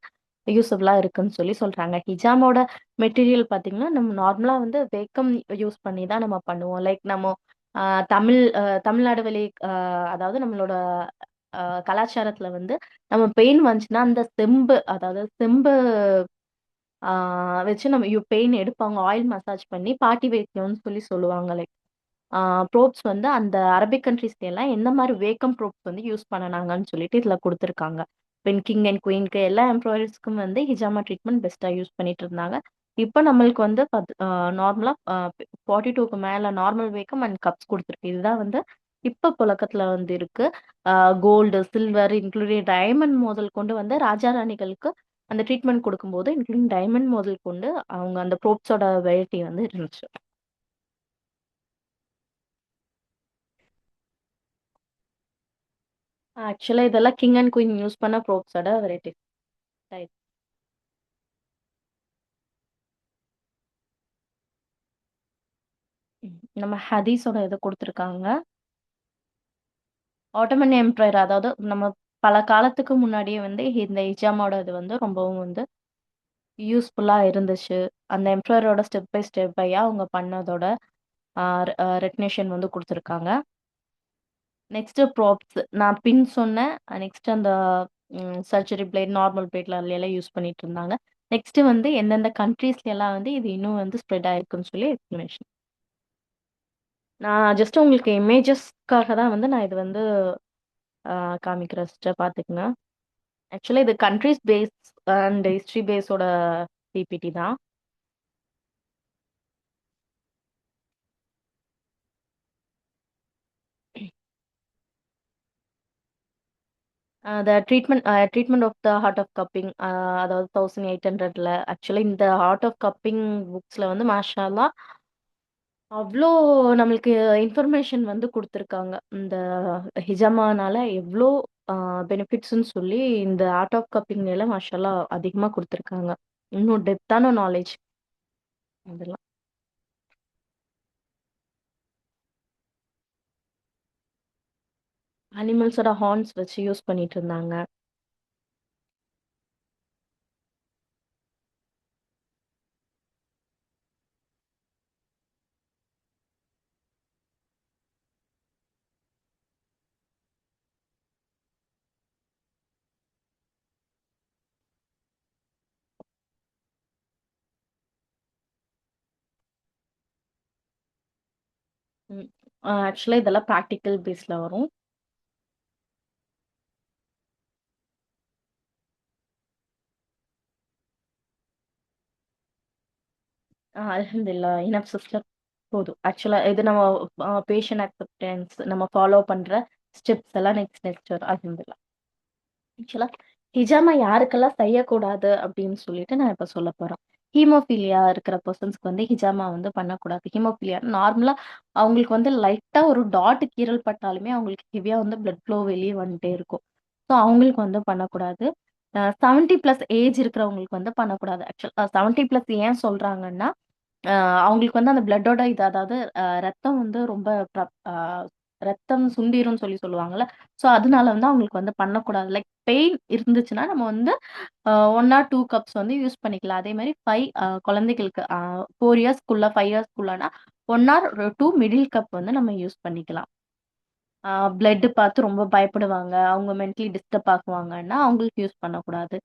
Speaker 2: யூஸ்ஃபுல்லா இருக்குன்னு சொல்றாங்க. ஹிஜாமோட மெட்டீரியல் பார்த்தீங்கன்னா, நம்ம நார்மலா வந்து வேக்கம் யூஸ் பண்ணி தான் நம்ம பண்ணுவோம். லைக் நம்ம அ தமிழ்நாடு அதாவது நம்மளோட கலாச்சாரத்துல வந்து நம்ம பெயின் வந்துச்சுன்னா, அந்த அதாவது செம்பு ஆ வச்சு நம்ம பெயின் எடுப்பாங்க. ஆயில் மசாஜ் பண்ணி பாட்டி வைத்தியம்னு சொல்லுவாங்க. லைக் ப்ரோப்ஸ் வந்து அந்த அரபிக் கண்ட்ரீஸ்ல எல்லாம் எந்த மாரி வேக்கம் ப்ரோப்ஸ் வந்து யூஸ் பண்ணுனாங்கன்னு சொல்லிட்டு இதுல குடுத்துருக்காங்க. பெண் கிங் அண்ட் குயின்க்கு எல்லா எம்ப்ளாயர்ஸ்க்கும் வந்து ஹிஜாமா ட்ரீட்மெண்ட் பெஸ்ட்டா யூஸ் பண்ணிட்டு இருந்தாங்க. இப்ப நம்மளுக்கு வந்து நார்மலா 42க்கு மேல நார்மல் வேக்கம் அண்ட் கப்ஸ் குடுத்துருக்கு. இதுதான் வந்து இப்ப புழக்கத்துல வந்து இருக்கு. கோல்டு, சில்வர் இன்க்ளூடிங் டைமண்ட் முதல் கொண்டு வந்து ராஜா ராணிகளுக்கு அந்த ட்ரீட்மெண்ட் குடுக்கும்போது, இன்க்ளூடிங் டைமண்ட் முதல் கொண்டு அவங்க அந்த ப்ரோப்ஸோட வெரைட்டி வந்து இருந்துச்சு. ஆக்சுவலா இதெல்லாம் கிங் அண்ட் குயின் யூஸ் பண்ண ப்ரோப்ஸோட வெரைட்டி டைப். நம்ம ஹதீஸோட இது குடுத்துருக்காங்க. ஆட்டோமன் எம்பையர் அதாவது நம்ம பல காலத்துக்கு முன்னாடியே வந்து இந்த ஹிஜாமோட இது வந்து ரொம்பவும் வந்து யூஸ்ஃபுல்லா இருந்துச்சு. அந்த எம்பையரோட ஸ்டெப் பை ஸ்டெப் பையா அவங்க பண்ணதோட ஆ ரெக்னேஷன் வந்து குடுத்துருக்காங்க. Next props. நான் பின் சொன்னேன். நெக்ஸ்ட் அந்த சர்ஜரி பிளேட், நார்மல் பிளேட்ல எல்லாம் யூஸ் பண்ணிட்டு இருந்தாங்க. நெக்ஸ்ட் வந்து எந்தெந்த கண்ட்ரீஸ்ல எல்லாம் வந்து இது இன்னும் வந்து ஸ்ப்ரெட் ஆயிருக்குன்னு சொல்லி எக்ஸ்பிளனேஷன். நான் ஜஸ்ட் உங்களுக்கு இமேஜஸ்க்காக தான் வந்து நான் இது வந்து காமிக்கிறேன் சிஸ்டர் பார்த்துக்கங்க. ஆக்சுவலா இது கண்ட்ரீஸ் பேஸ் அண்ட் ஹிஸ்டரி பேஸோட பிபிடி தான். Treatment of the heart of cupping அதாவது 1800ல ஆக்சுவலா இந்த ஹார்ட் ஆஃப் கப்பிங் புக்ஸ்ல வந்து மாஷா அல்லாஹ் அவ்ளோ நம்மளுக்கு இன்ஃபர்மேஷன் வந்து குடுத்துருக்காங்க. இந்த ஹிஜாமானால எவ்ளோ பெனிஃபிட்ஸ்ன்னு சொல்லி இந்த ஆர்ட் ஆஃப் கப்பிங்ல மாஷா அல்லாஹ் அதிகமா குடுத்துருக்காங்க. இன்னும் டெப்த்தான நாலேட்ஜ் அதெல்லாம். அனிமல்ஸோட ஹார்ன்ஸ் வச்சு யூஸ் பண்ணிட்டு இருந்தாங்க. ம். ஆக்சுவலா இதெல்லாம் பிராக்டிகல் பேஸ்ல வரும். அல்ஹம்துலில்லாஹ் இனஃப் சிஸ்டர். போதும். ஆக்சுவலா இது நம்ம பேஷண்ட் அக்செப்டன்ஸ் நம்ம ஃபாலோ பண்ற ஸ்டெப்ஸ் எல்லாம் நெக்ஸ்ட் வரும். அல்ஹம்துலில்லாஹ். ஆக்சுவலா ஹிஜாமா யாருக்கெல்லாம் செய்யக்கூடாது அப்படின்னு சொல்லிட்டு நான் இப்ப சொல்லப் போறேன். ஹீமோஃபீலியா இருக்கிற பெர்சன்ஸ்க்கு வந்து ஹிஜாமா வந்து பண்ணக்கூடாது. ஹீமோஃபீலியா நார்மலா அவங்களுக்கு வந்து லைட்டா ஒரு டாட் கீறல் பட்டாலுமே அவங்களுக்கு ஹெவியா வந்து பிளட் ஃப்ளோ வெளிய வந்துட்டே இருக்கும். ஸோ அவங்களுக்கு வந்து பண்ணக்கூடாது. 70 பிளஸ் ஏஜ் இருக்கிறவங்களுக்கு வந்து பண்ணக்கூடாது. ஆக்சுவலா 70 பிளஸ் ஏன் சொல்றாங்கன்னா, அ அவங்களுக்கு வந்து அந்த பிளட்டோட இது அதாவது ரத்தம் வந்து ரொம்ப ரத்தம் சுண்டிரும்னு சொல்லுவாங்கல்ல. ஸோ அதனால வந்து அவங்களுக்கு வந்து பண்ணக்கூடாது. லைக் பெயின் இருந்துச்சுன்னா நம்ம வந்து 1 ஆர் 2 கப்ஸ் வந்து யூஸ் பண்ணிக்கலாம். அதே மாரி 5 குழந்தைகளுக்கு 4 இயர்ஸ்க்குள்ள 5 இயர்ஸ்க்குள்ளனா 1 ஆர் 2 மிடில் கப் வந்து நம்ம யூஸ் பண்ணிக்கலாம். பிளட் பார்த்து ரொம்ப பயப்படுவாங்க. அவங்க மென்டலி டிஸ்டர்ப் ஆகுவாங்கன்னா, அவங்களுக்கு யூஸ் பண்ணக்கூடாது.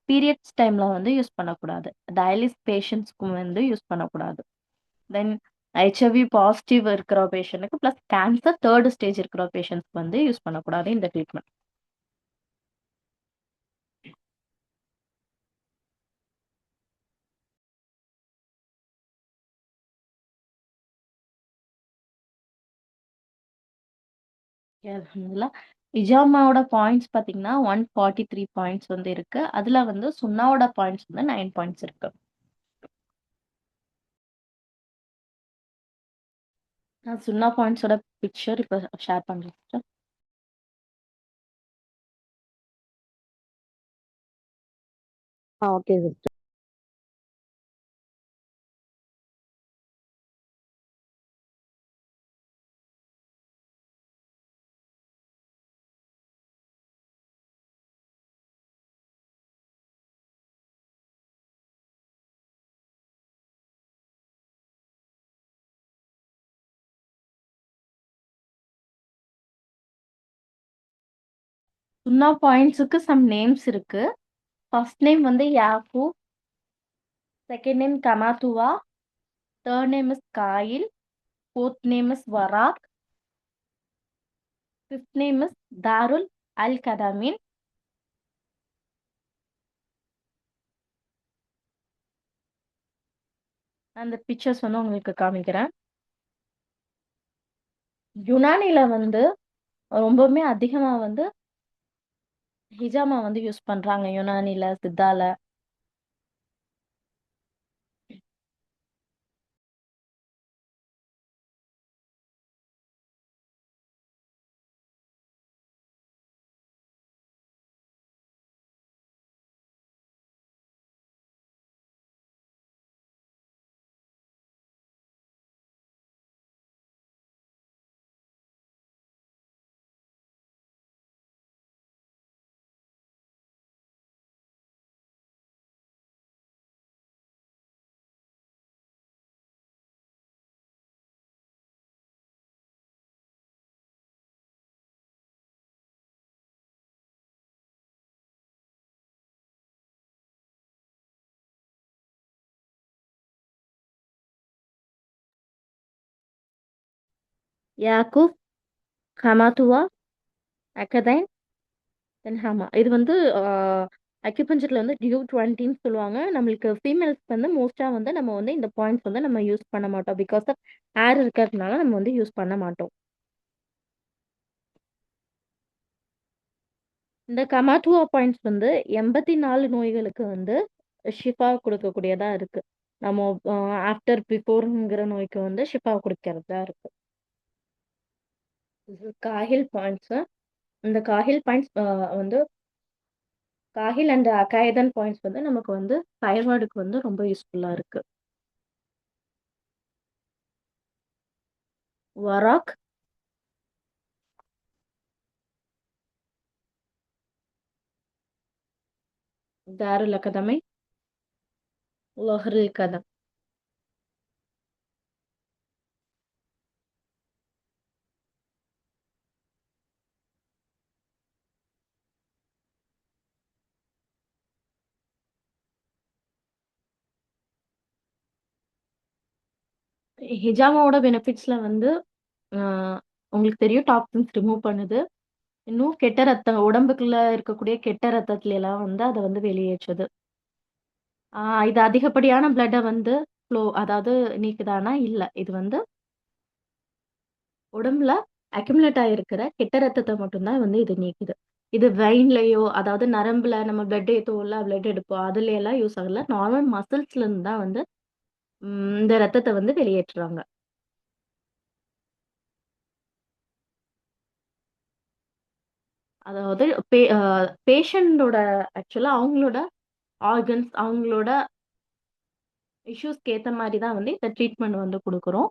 Speaker 2: பீரியட்ஸ் டைம்ல வந்து யூஸ் பண்ணக்கூடாது. டயாலிசிஸ் பேஷண்ட்ஸ்க்கும் வந்து யூஸ் பண்ணக்கூடாது. தென் ஹெச்ஐவி பாசிட்டிவ் இருக்கிற பேஷண்ட்க்கு பிளஸ் கேன்சர் 3 ஸ்டேஜ் இருக்கிற பேஷண்ட்ஸ்க்கு வந்து யூஸ் பண்ணக்கூடாது இந்த ட்ரீட்மெண்ட். அல்ஹம்துலில்லாஹ். இஜாமாவோட பாயிண்ட்ஸ் பார்த்தீங்கன்னா, 143 பாயிண்ட்ஸ் வந்து இருக்கு. அதுல வந்து சுன்னாவோட பாயிண்ட்ஸ் வந்து 9 பாயிண்ட்ஸ் இருக்கு. நான் சுன்னா பாயிண்ட்ஸோட பிக்சர் இப்ப ஷேர் பண்றேன் சிஸ்டர்.
Speaker 1: Okay sister.
Speaker 2: சுன்னா பாயிண்ட்ஸுக்கு சம் நேம்ஸ் இருக்கு. ஃபர்ஸ்ட் நேம் வந்து யாக்கூப், செகண்ட் நேம் கமாத்துவா, தேர்ட் நேம் இஸ் காயில், ஃபோர்த் நேம் இஸ் வராக், ஃபிஃப்த் நேம் இஸ் தாருல் அல் கதாமின். அந்த பிக்சர்ஸ் வந்து உங்களுக்கு காமிக்கிறேன். யுனானில வந்து ரொம்பவுமே அதிகமா வந்து ஹிஜாமா வந்து யூஸ் பண்றாங்க. யுனானில, சித்தால. யாக்கூப், கமாத்துவா, அகதைன், தென் ஹாமா. இது வந்து அக்யூபஞ்சர்ல வந்து டியூ 20ன்னு சொல்லுவாங்க. நம்மளுக்கு ஃபீமேல்ஸ்க்கு வந்து மோஸ்டா வந்து நம்ம வந்து இந்த பாயிண்ட்ஸ் வந்து நம்ம யூஸ் பண்ண மாட்டோம். பிகாஸ் ஆஃப் ஏர் இருக்கிறதுனால நம்ம வந்து யூஸ் பண்ண மாட்டோம். இந்த கமாட்டுவா பாயிண்ட்ஸ் வந்து 84 நோய்களுக்கு வந்து ஷிஃபா கொடுக்கக்கூடியதா இருக்கு. நம்ம ஆஃப்டர் பிஃபோர்ங்கிற நோய்க்கு வந்து ஷிஃபா கொடுக்கறதா இருக்கு. இது காஹில் பாயிண்ட்ஸ். இந்த காஹில் பாயிண்ட்ஸ் வந்து காஹில் அண்ட் அகாயதன் பாயிண்ட்ஸ் வந்து நமக்கு வந்து தைராய்டுக்கு வந்து ரொம்ப யூஸ்ஃபுல்லா இருக்கு. வராக், தாருல் அகதமை, லோஹருல் கதம். ஹிஜாமாவோட பெனிஃபிட்ஸ்ல வந்து உங்களுக்கு தெரியும், டாக்ஸின்ஸ் ரிமூவ் பண்ணுது. இன்னும் கெட்ட ரத்தம் உடம்புக்குள்ள இருக்கக்கூடிய கெட்ட ரத்தத்துல எல்லாம் வந்து அதை வந்து வெளியேற்றுது. இது அதிகப்படியான பிளட்டை வந்து ஃப்ளோ அதாவது நீக்குதானா? இல்ல. இது வந்து உடம்புல அக்யூமுலேட் ஆகிருக்கிற கெட்ட ரத்தத்தை மட்டும்தான் வந்து இது நீக்குது. இது வெயின்லயோ அதாவது நரம்புல நம்ம பிளட் ஏற்றுவோம்ல, பிளட் எடுப்போம், அதுல எல்லாம் யூஸ் ஆகல. நார்மல் மசில்ஸ்ல இருந்து தான் வந்து இந்த ரத்தத்தை வந்து வெளியேற்றுறாங்க. அதாவது பேஷண்டோட ஆக்சுவலா அவங்களோட ஆர்கன்ஸ் அவங்களோட இஷ்யூஸ்க்கு ஏத்த மாதிரி தான் வந்து இந்த ட்ரீட்மெண்ட் வந்து கொடுக்குறோம்.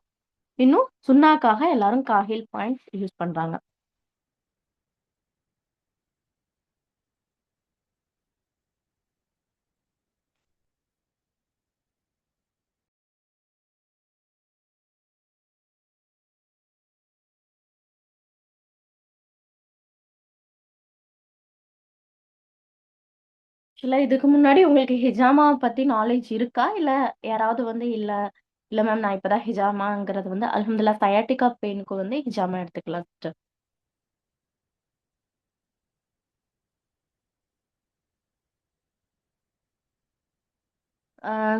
Speaker 2: இன்னும் சுண்ணாக்காக எல்லாரும் காஹில் பாயிண்ட்ஸ் யூஸ் பண்றாங்க. ஆக்சுவலா இதுக்கு முன்னாடி உங்களுக்கு ஹிஜாமா பத்தி நாலேஜ் இருக்கா? இல்ல யாராவது வந்து இல்ல இல்ல மேம் நான் இப்பதான் ஹிஜாமாங்கிறது வந்து அல்ஹம்துலில்லாஹ் சயாட்டிகா பெயினுக்கு வந்து ஹிஜாமா எடுத்துக்கலாம் சிஸ்டர்.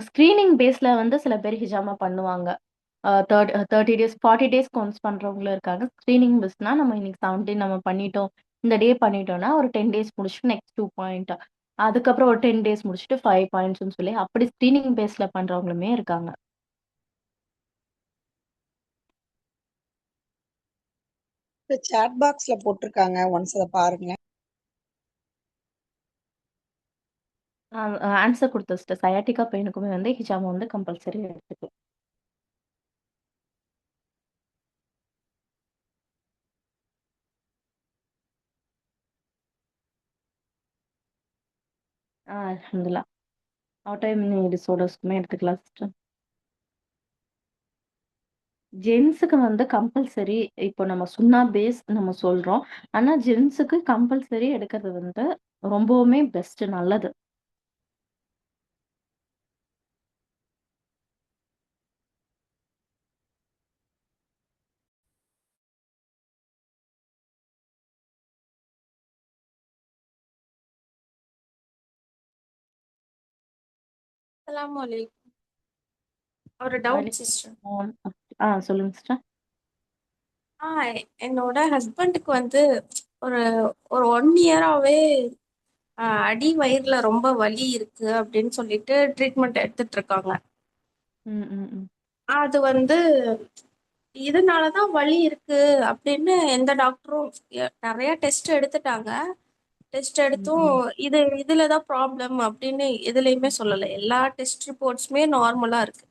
Speaker 2: ஸ்கிரீனிங் பேஸ்ல வந்து சில பேர் ஹிஜாமா பண்ணுவாங்க. 30 டேஸ் 40 டேஸ்க்கு ஒன்ஸ் பண்றவங்களும் இருக்காங்க. ஸ்கிரீனிங் பேஸ்னா நம்ம இன்னைக்கு 17 நம்ம பண்ணிட்டோம், இந்த டே பண்ணிட்டோம்னா ஒரு 10 டேஸ் முடிச்சுட்டு நெக்ஸ்ட் 2 பாயிண்ட், அதுக்கப்புறம் ஒரு 10 டேஸ் முடிச்சுட்டு 5 பாயிண்ட்ஸ்னு சொல்லி அப்படி ஸ்கிரீனிங் பேஸ்ல பண்றவங்களுமே இருக்காங்க.
Speaker 1: சாட் பாக்ஸ்ல போட்டிருக்காங்க, ஒன்ஸ் அதை பாருங்க.
Speaker 2: ஆன்சர் கொடுத்த சிஸ்டர். சயாட்டிகா பெயினுக்குமே வந்து ஹிஜாமா வந்து கம்பல்சரி எடுத்துக்கலாம். அல்ஹம்துலில்லாஹ் ஆட்டோ இம்யூன் டிஸார்டர்ஸ்க்குமே எடுத்துக்கலாம் சிஸ்டர். ஜென்ஸுக்கு வந்து கம்பல்சரி இப்போ நம்ம சுன்னா பேஸ் நம்ம சொல்றோம். ஆனா ஜென்ஸுக்கு கம்பல்சரி எடுக்கிறது வந்து ரொம்பவுமே பெஸ்ட் நல்லது.
Speaker 5: அஸ்ஸலாமு அலைக்கும். ஒரு டவுட்
Speaker 2: வலைக்கும்
Speaker 5: சிஸ்டர்.
Speaker 2: சலாம். சொல்லுங்க சிஸ்டர்.
Speaker 5: ஆ என்னோட ஹஸ்பண்டுக்கு வந்து ஒரு ஒரு 1 இயராவே அடி வயிறுல ரொம்ப வலி இருக்கு அப்படின்னு சொல்லிட்டு ட்ரீட்மெண்ட் எடுத்துட்டு இருக்காங்க.
Speaker 2: ம், ம், ம்.
Speaker 5: அது வந்து இதனாலதான் வலி இருக்கு அப்படின்னு எந்த டாக்டரும் நிறைய டெஸ்ட் எடுத்துட்டாங்க. டெஸ்ட்
Speaker 2: ம்,
Speaker 5: எடுத்தும்
Speaker 2: ம்.
Speaker 5: இதுலதான் ப்ராப்ளம் அப்படின்னு எதுலையுமே சொல்லலை. எல்லா டெஸ்ட் ரிப்போர்ட்ஸுமே நார்மலா இருக்கு.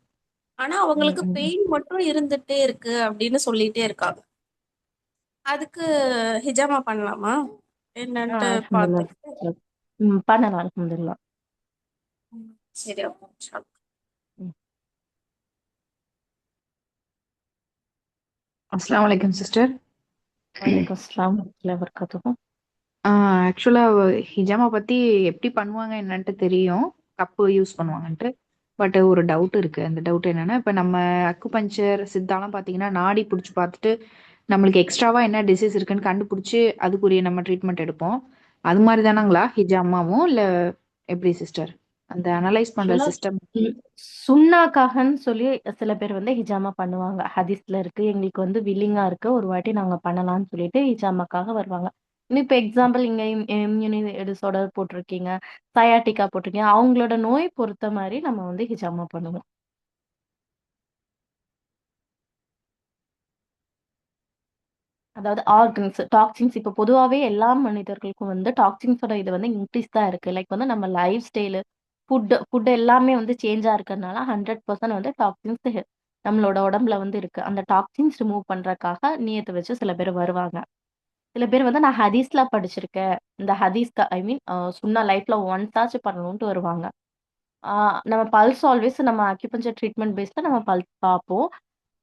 Speaker 5: ஆனா
Speaker 2: ம்,
Speaker 5: அவங்களுக்கு
Speaker 2: ம், ம்.
Speaker 5: பெயின் மட்டும் இருந்துட்டே இருக்கு அப்படின்னு சொல்லிட்டே இருக்காங்க. அதுக்கு ஹிஜாமா பண்ணலாமா என்னன்ட்டு
Speaker 2: அல்ஹம்துலில்லாஹ்
Speaker 5: பார்த்துட்டு.
Speaker 2: சிஸ்டர். பண்ணலாம் அல்ஹம்துலில்லாஹ்.
Speaker 5: சரி, ஓகே, இன்ஷா அல்லாஹ்.
Speaker 2: ம்.
Speaker 6: அஸ்ஸலாமு அலைக்கும் சிஸ்டர்.
Speaker 2: வலைக்கும் ஸலாம் வரஹ்மத்துல்லாஹி வபரகாத்துஹு.
Speaker 6: ஆக்சுவலா ஹிஜாமா பத்தி எப்படி பண்ணுவாங்க என்னன்ட்டு தெரியும். கப்பு யூஸ் பண்ணுவாங்கன்ட்டு. பட் ஒரு டவுட் இருக்கு. அந்த டவுட் என்னன்னா, இப்ப நம்ம அக்குபஞ்சர் சித்தாலாம் பார்த்தீங்கன்னா, நாடி புடிச்சு பார்த்துட்டு, நம்மளுக்கு எக்ஸ்ட்ராவா என்ன டிசீஸ் இருக்குன்னு கண்டுபிடிச்சு, அதுக்குரிய நம்ம ட்ரீட்மெண்ட் எடுப்போம். அது மாரி தானங்களா ஹிஜாமாவும்? இல்ல எப்படி சிஸ்டர்? அந்த அனலைஸ் பண்ற
Speaker 2: ஆக்சுவலா
Speaker 6: சிஸ்டம்.
Speaker 2: சுன்னாக்காகன்னு சொல்லி சில பேர் வந்து ஹிஜாமா பண்ணுவாங்க. ஹதீஸ்ல இருக்கு. எங்களுக்கு வந்து வில்லிங்கா இருக்கு. ஒரு வாட்டி நாங்க பண்ணலாம்னு சொல்லிட்டு ஹிஜாமாக்காக வருவாங்க. இப்ப எக்ஸாம்பிள் இங்க இம்யூனி டிஸார்டர் போட்டிருக்கீங்க, சயாட்டிக்கா போட்டிருக்கீங்க. அவங்களோட நோய் பொறுத்த மாரி நம்ம வந்து ஹிஜாமா பண்ணுவோம். அதாவது ஆர்கன்ஸ், டாக்ஸின்ஸ் இப்ப பொதுவாவே எல்லா மனிதர்களுக்கும் வந்து டாக்ஸின்ஸோட இது வந்து இன்க்ரீஸ் தான் இருக்கு. லைக் வந்து நம்ம லைஃப் ஸ்டைலு, ஃபுட் எல்லாமே வந்து சேஞ்சா இருக்கறனால 100% வந்து டாக்ஸின்ஸ் நம்மளோட உடம்புல வந்து இருக்கு. அந்த டாக்ஸின்ஸ் ரிமூவ் பண்றதுக்காக நியத்த வச்சு சில பேர் வருவாங்க. சில பேர் வந்து நான் ஹதீஸ்ல படிச்சிருக்கேன். இந்த ஹதீஸ்க்கு ஐ மீன் சுன்னா லைஃப்ல ஒன்ஸ் ஆச்சும் பண்ணணும்ட்டு வருவாங்க. ஆ நம்ம பல்ஸ் ஆல்வேஸ் நம்ம அக்யூபஞ்சர் ட்ரீட்மெண்ட் பேஸ்ல நம்ம பல்ஸ் பார்ப்போம்.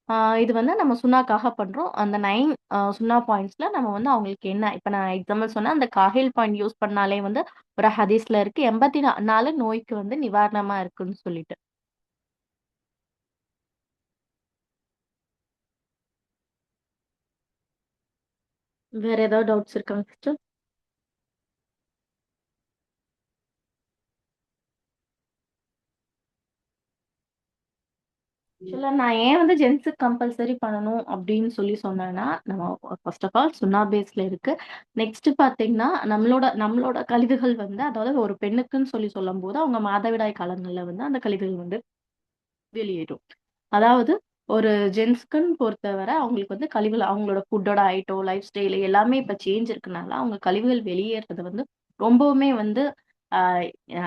Speaker 2: ஆ இது வந்து நம்ம சுண்ணாக்காக பண்றோம். அந்த 9 சுண்ணா பாயிண்ட்ஸ்ல நம்ம வந்து அவங்களுக்கு என்ன இப்ப நான் எக்ஸாம்பிள் சொன்னேன். அந்த காஹில் பாயிண்ட் யூஸ் பண்ணாலே வந்து ஒரு ஹதீஸ்ல இருக்கு. 84 நோய்க்கு வந்து நிவாரணமா இருக்குன்னு சொல்லிட்டு. வேற ஏதாவது டவுட்ஸ் இருக்காங்க சிஸ்டர்? ஆக்சுவலா நான் ஏன் வந்து ஜென்ஸுக்கு கம்பல்சரி பண்ணணும் அப்படின்னு சொல்லி சொன்னேன்னா, நம்ம ஃபர்ஸ்ட் ஆஃப் ஆல் சுன்னா பேஸ்ல இருக்கு. நெக்ஸ்ட் பார்த்தீங்கன்னா, நம்மளோட நம்மளோட கழிவுகள் வந்து அதாவது ஒரு பெண்ணுக்குன்னு சொல்லி சொல்லும்போது, அவங்க மாதவிடாய் காலங்கள்ல வந்து அந்த கழிவுகள் வந்து வெளியேறும். அதாவது ஒரு ஜென்ஸ்க்குன்னு பொறுத்தவரை அவங்களுக்கு வந்து கழிவுகள் அவங்களோட ஃபுட்டோட ஐட்டம், லைஃப் ஸ்டைல் எல்லாமே இப்ப சேஞ்ச் இருக்கனால, அவங்க கழிவுகள் வெளியேறது வந்து ரொம்பவுமே வந்து ஆ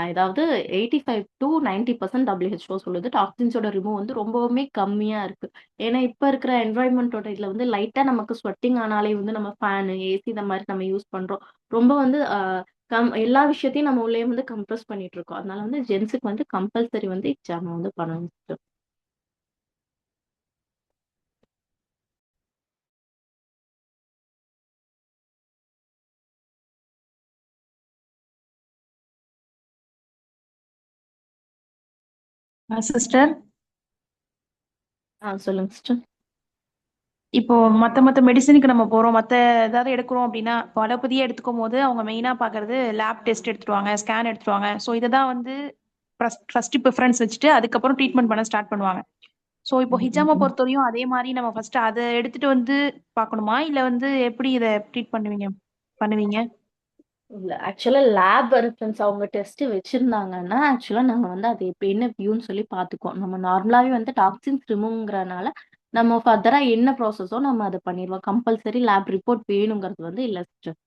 Speaker 2: அதாவது 85-90% WHO சொல்லுது. டாக்ஸின்ஸோட ரிமூவ் வந்து ரொம்பவுமே கம்மியா இருக்கு. ஏன்னா, இப்ப இருக்கிற என்வைரன்மென்ட்டோட இதுல வந்து லைட்டா நமக்கு ஸ்வெட்டிங் ஆனாலே வந்து நம்ம ஃபேனு, ஏசி இந்த மாரி நம்ம யூஸ் பண்றோம். ரொம்ப வந்து எல்லா விஷயத்தையும் நம்ம உள்ளயே வந்து கம்ப்ரஸ் பண்ணிட்டு இருக்கோம். அதனால வந்து ஜென்ஸுக்கு வந்து கம்பல்சரி வந்து ஹிஜாமா வந்து பண்ணணும் சிஸ்டர்.
Speaker 7: சிஸ்டர்,
Speaker 2: சொல்லுங்க சிஸ்டர்.
Speaker 7: இப்போ மத்த மெடிசனுக்கு நம்ம போறோம், மத்த ஏதாவது எடுக்கிறோம் அப்படின்னா, இப்போ அலோபதியே எடுத்துக்கும் போது அவங்க மெயினா பாக்குறது லேப் டெஸ்ட் எடுத்துருவாங்க, ஸ்கேன் எடுத்துருவாங்க. ஸோ இதை தான் வந்து ஃபர்ஸ்ட் ப்ரிஃபரன்ஸ் வச்சுட்டு அதுக்கப்புறம் ட்ரீட்மெண்ட் பண்ண ஸ்டார்ட் பண்ணுவாங்க. ஸோ இப்போ
Speaker 2: ம், ம்,
Speaker 7: ஹிஜாமா
Speaker 2: ம்.
Speaker 7: பொறுத்தவரையும் அதே மாதிரி நம்ம ஃபர்ஸ்ட் அதை எடுத்துட்டு வந்து பார்க்கணுமா, இல்ல வந்து எப்படி இதை ட்ரீட் பண்ணுவீங்க?
Speaker 2: இல்ல ஆக்சுவலா லேப் ரெஃபரன்ஸ் அவங்க டெஸ்ட் வச்சிருந்தாங்கன்னா, ஆக்சுவலா நாங்க வந்து அது இப்ப என்ன வியூன்னு சொல்லி பார்த்துக்குவோம். நம்ம நார்மலாவே வந்து டாக்ஸின்ஸ் ரிமூவ்ங்கிறனால, நம்ம ஃபர்தரா என்ன ப்ராசஸோ நம்ம அத பண்ணிருவோம். கம்பல்சரி லேப் ரிப்போர்ட் வேணுங்கிறது வந்து இல்ல சிஸ்டர்.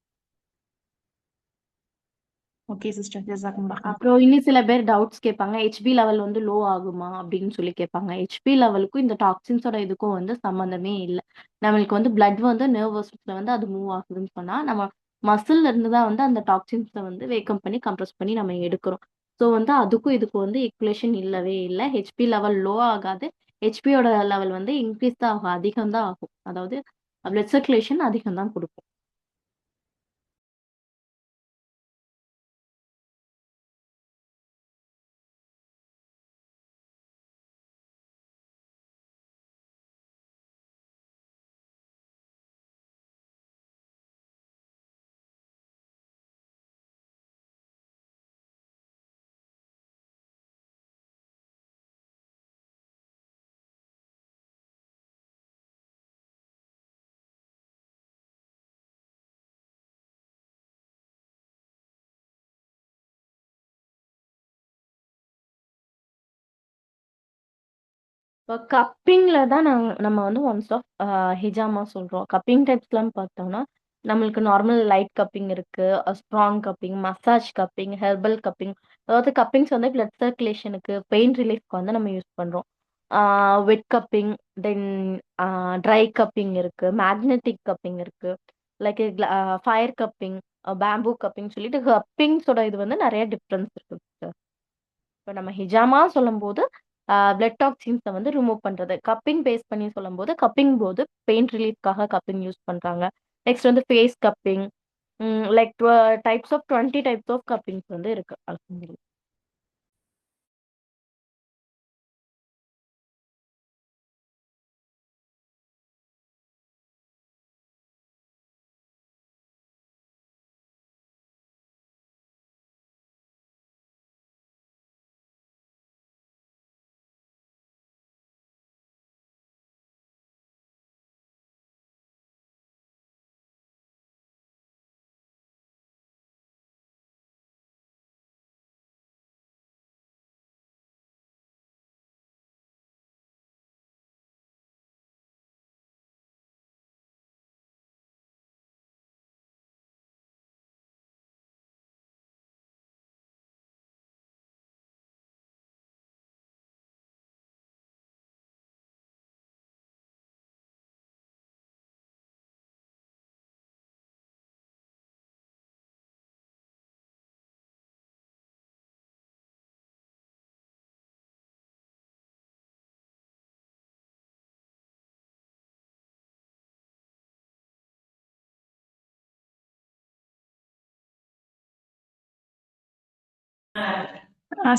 Speaker 7: ஓகே சிஸ்டர், ஜஸாக்கமுல்லாஹ் கய்ர்.
Speaker 2: அப்புறம் இன்னும் சில பேர் டவுட்ஸ் கேட்பாங்க. ஹெச்பி லெவல் வந்து லோ ஆகுமா? அப்படின்னு சொல்லி கேட்பாங்க. ஹெச்பி லெவலுக்கும் இந்த டாக்ஸின்ஸோட இதுக்கும் வந்து சம்மந்தமே இல்ல. நம்மளுக்கு வந்து பிளட் வந்து நர்வஸ் சிஸ்டம்ல வந்து அது மூவ் ஆகுதுன்னு சொன்னா, நம்ம மசில்ல இருந்து தான் வந்து அந்த டாக்ஸின்ஸ வந்து வேக்கம் பண்ணி, கம்ப்ரஸ் பண்ணி நம்ம எடுக்கிறோம். ஸோ வந்து அதுக்கும் இதுக்கும் வந்து ஈக்குவேஷன் இல்லவே இல்ல. ஹெச்பி லெவல் லோ ஆகாது. ஹெச்பியோட லெவல் வந்து இன்க்ரீஸ் தான் ஆகும், அதிகம் தான் ஆகும். அதாவது பிளட் சர்க்குலேஷன் அதிகம் தான் கொடுக்கும். இப்போ கப்பிங்ல தான் நம்ம வந்து ஒன்ஸ் ஆஃப் ஹிஜாமா சொல்றோம். கப்பிங் டைப்ஸ்லாம் பார்த்தோம்னா, நம்மளுக்கு நார்மல் லைட் கப்பிங் இருக்கு, strong cupping, massage cupping, herbal cupping. அதாவது கப்பிங்ஸ் வந்து பிளட் சர்க்குலேஷனுக்கு, பெயின் ரிலீஃப்க்கு வந்து நம்ம யூஸ் பண்றோம். வெட் கப்பிங், தென் ட்ரை கப்பிங் இருக்கு, மேக்னெட்டிக் கப்பிங் இருக்கு, like fire cupping, bamboo cupping சொல்லிட்டு கப்பிங்ஸோட இது வந்து நிறைய டிஃப்ரென்ஸ் இருக்கு. இப்போ நம்ம ஹிஜாமா சொல்லும்போது பிளட் டாக்ஸின்ஸை வந்து ரிமூவ் பண்றது. கப்பிங் பேஸ் பண்ணி சொல்லும்போது கப்பிங் போது பெயின் ரிலீஃப்காக கப்பிங் யூஸ் பண்றாங்க. நெக்ஸ்ட் வந்து face cupping, like types of 20 types of cuppings வந்து இருக்கு. அல்ஹம்துலில்லாஹ்.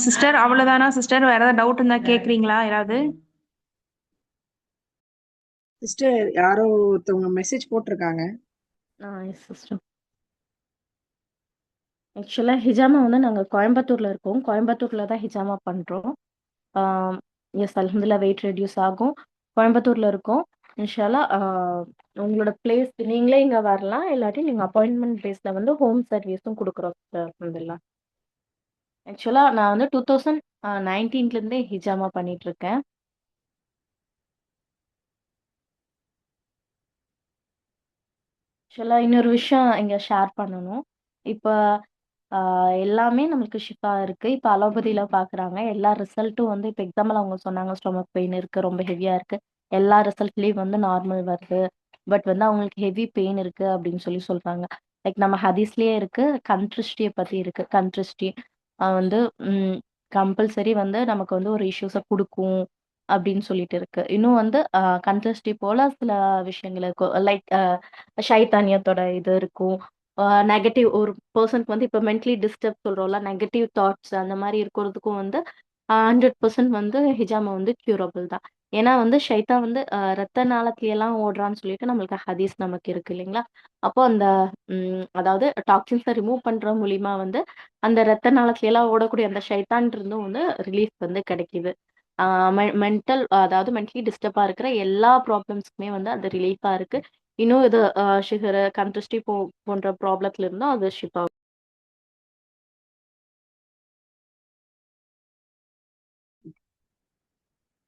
Speaker 7: சிஸ்டர் அவ்வளவுதானா சிஸ்டர்? வேற ஏதாவது டவுட் இருந்தா கேக்குறீங்களா யாராவது?
Speaker 1: சிஸ்டர் யாரோ ஒருத்தவங்க மெசேஜ் போட்டிருக்காங்க.
Speaker 2: எஸ் சிஸ்டம். ஆக்சுவலாக ஹிஜாமா வந்து நாங்கள் கோயம்புத்தூர்ல இருக்கோம். கோயம்புத்தூர்ல தான் ஹிஜாமா பண்றோம். எஸ் அல்ஹம்துலில்லாஹ் வெயிட் ரெடியூஸ் ஆகும். கோயம்புத்தூர்ல இருக்கோம். இன்ஷால்லா உங்களோட பிளேஸ் நீங்களே இங்க வரலாம், இல்லாட்டி நீங்க அப்பாயின்மெண்ட் பேஸ்ல வந்து ஹோம் சர்வீஸும் கொடுக்குறோம் சார். அல்ஹம்துலில்லாஹ். ஆக்சுவலா நான் வந்து 2019 இருந்தே ஹிஜாமா பண்ணிட்டு இருக்கேன். ஆக்சுவலா இன்னொரு விஷயம் இங்க ஷேர் பண்ணணும். இப்ப எல்லாமே நம்மளுக்கு ஷிஃபா இருக்கு. இப்ப அலோபதியில பாக்குறாங்க. எல்லா ரிசல்ட்டும் வந்து இப்ப எக்ஸாம்பிள் அவங்க சொன்னாங்க ஸ்டொமக் பெயின் இருக்கு, ரொம்ப ஹெவியா இருக்கு. எல்லா ரிசல்ட்லயும் வந்து நார்மல் வருது. பட் வந்து அவங்களுக்கு ஹெவி பெயின் இருக்கு அப்படின்னு சொல்றாங்க. லைக் நம்ம ஹதீஸ்லயே இருக்கு, கண் திருஷ்டியை பத்தி இருக்கு. கண் திருஷ்டி வந்து கம்பல்சரி வந்து நமக்கு வந்து ஒரு இஷ்யூஸை கொடுக்கும் அப்படின்னு சொல்லிட்டு இருக்கு. இன்னும் வந்து கண் திருஷ்டி போல சில விஷயங்கள் இருக்கும். லைக் ஷைத்தானியத்தோட இது இருக்கும். நெகட்டிவ் ஒரு பர்சனுக்கு வந்து இப்போ மென்டலி டிஸ்டர்ப் சொல்றோம்ல, நெகட்டிவ் தாட்ஸ் அந்த மாதிரி இருக்கிறதுக்கும் வந்து 100% வந்து ஹிஜாமா வந்து கியூரபிள் தான். ஏன்னா வந்து ஷைத்தான் வந்து ரத்த நாளத்துல எல்லாம் ஓடுறான்னு சொல்லிட்டு நம்மளுக்கு ஹதீஸ் நமக்கு இருக்கு இல்லைங்களா? அப்போ அந்த அதாவது டாக்ஸின்ஸை ரிமூவ் பண்ற மூலியமா வந்து அந்த ரத்த நாளத்துல எல்லாம் ஓடக்கூடிய அந்த ஷைத்தான் இருந்தும் வந்து ரிலீஃப் வந்து கிடைக்குது. மென்டல் அதாவது மென்டலி டிஸ்டர்பா இருக்கிற எல்லா ப்ராப்ளம்ஸ்க்குமே வந்து அது ரிலீஃபா இருக்கு. இன்னும் இது சுகர், கண் திருஷ்டி போன்ற ப்ராப்ளத்துல இருந்தும் அது ஷிஃபா.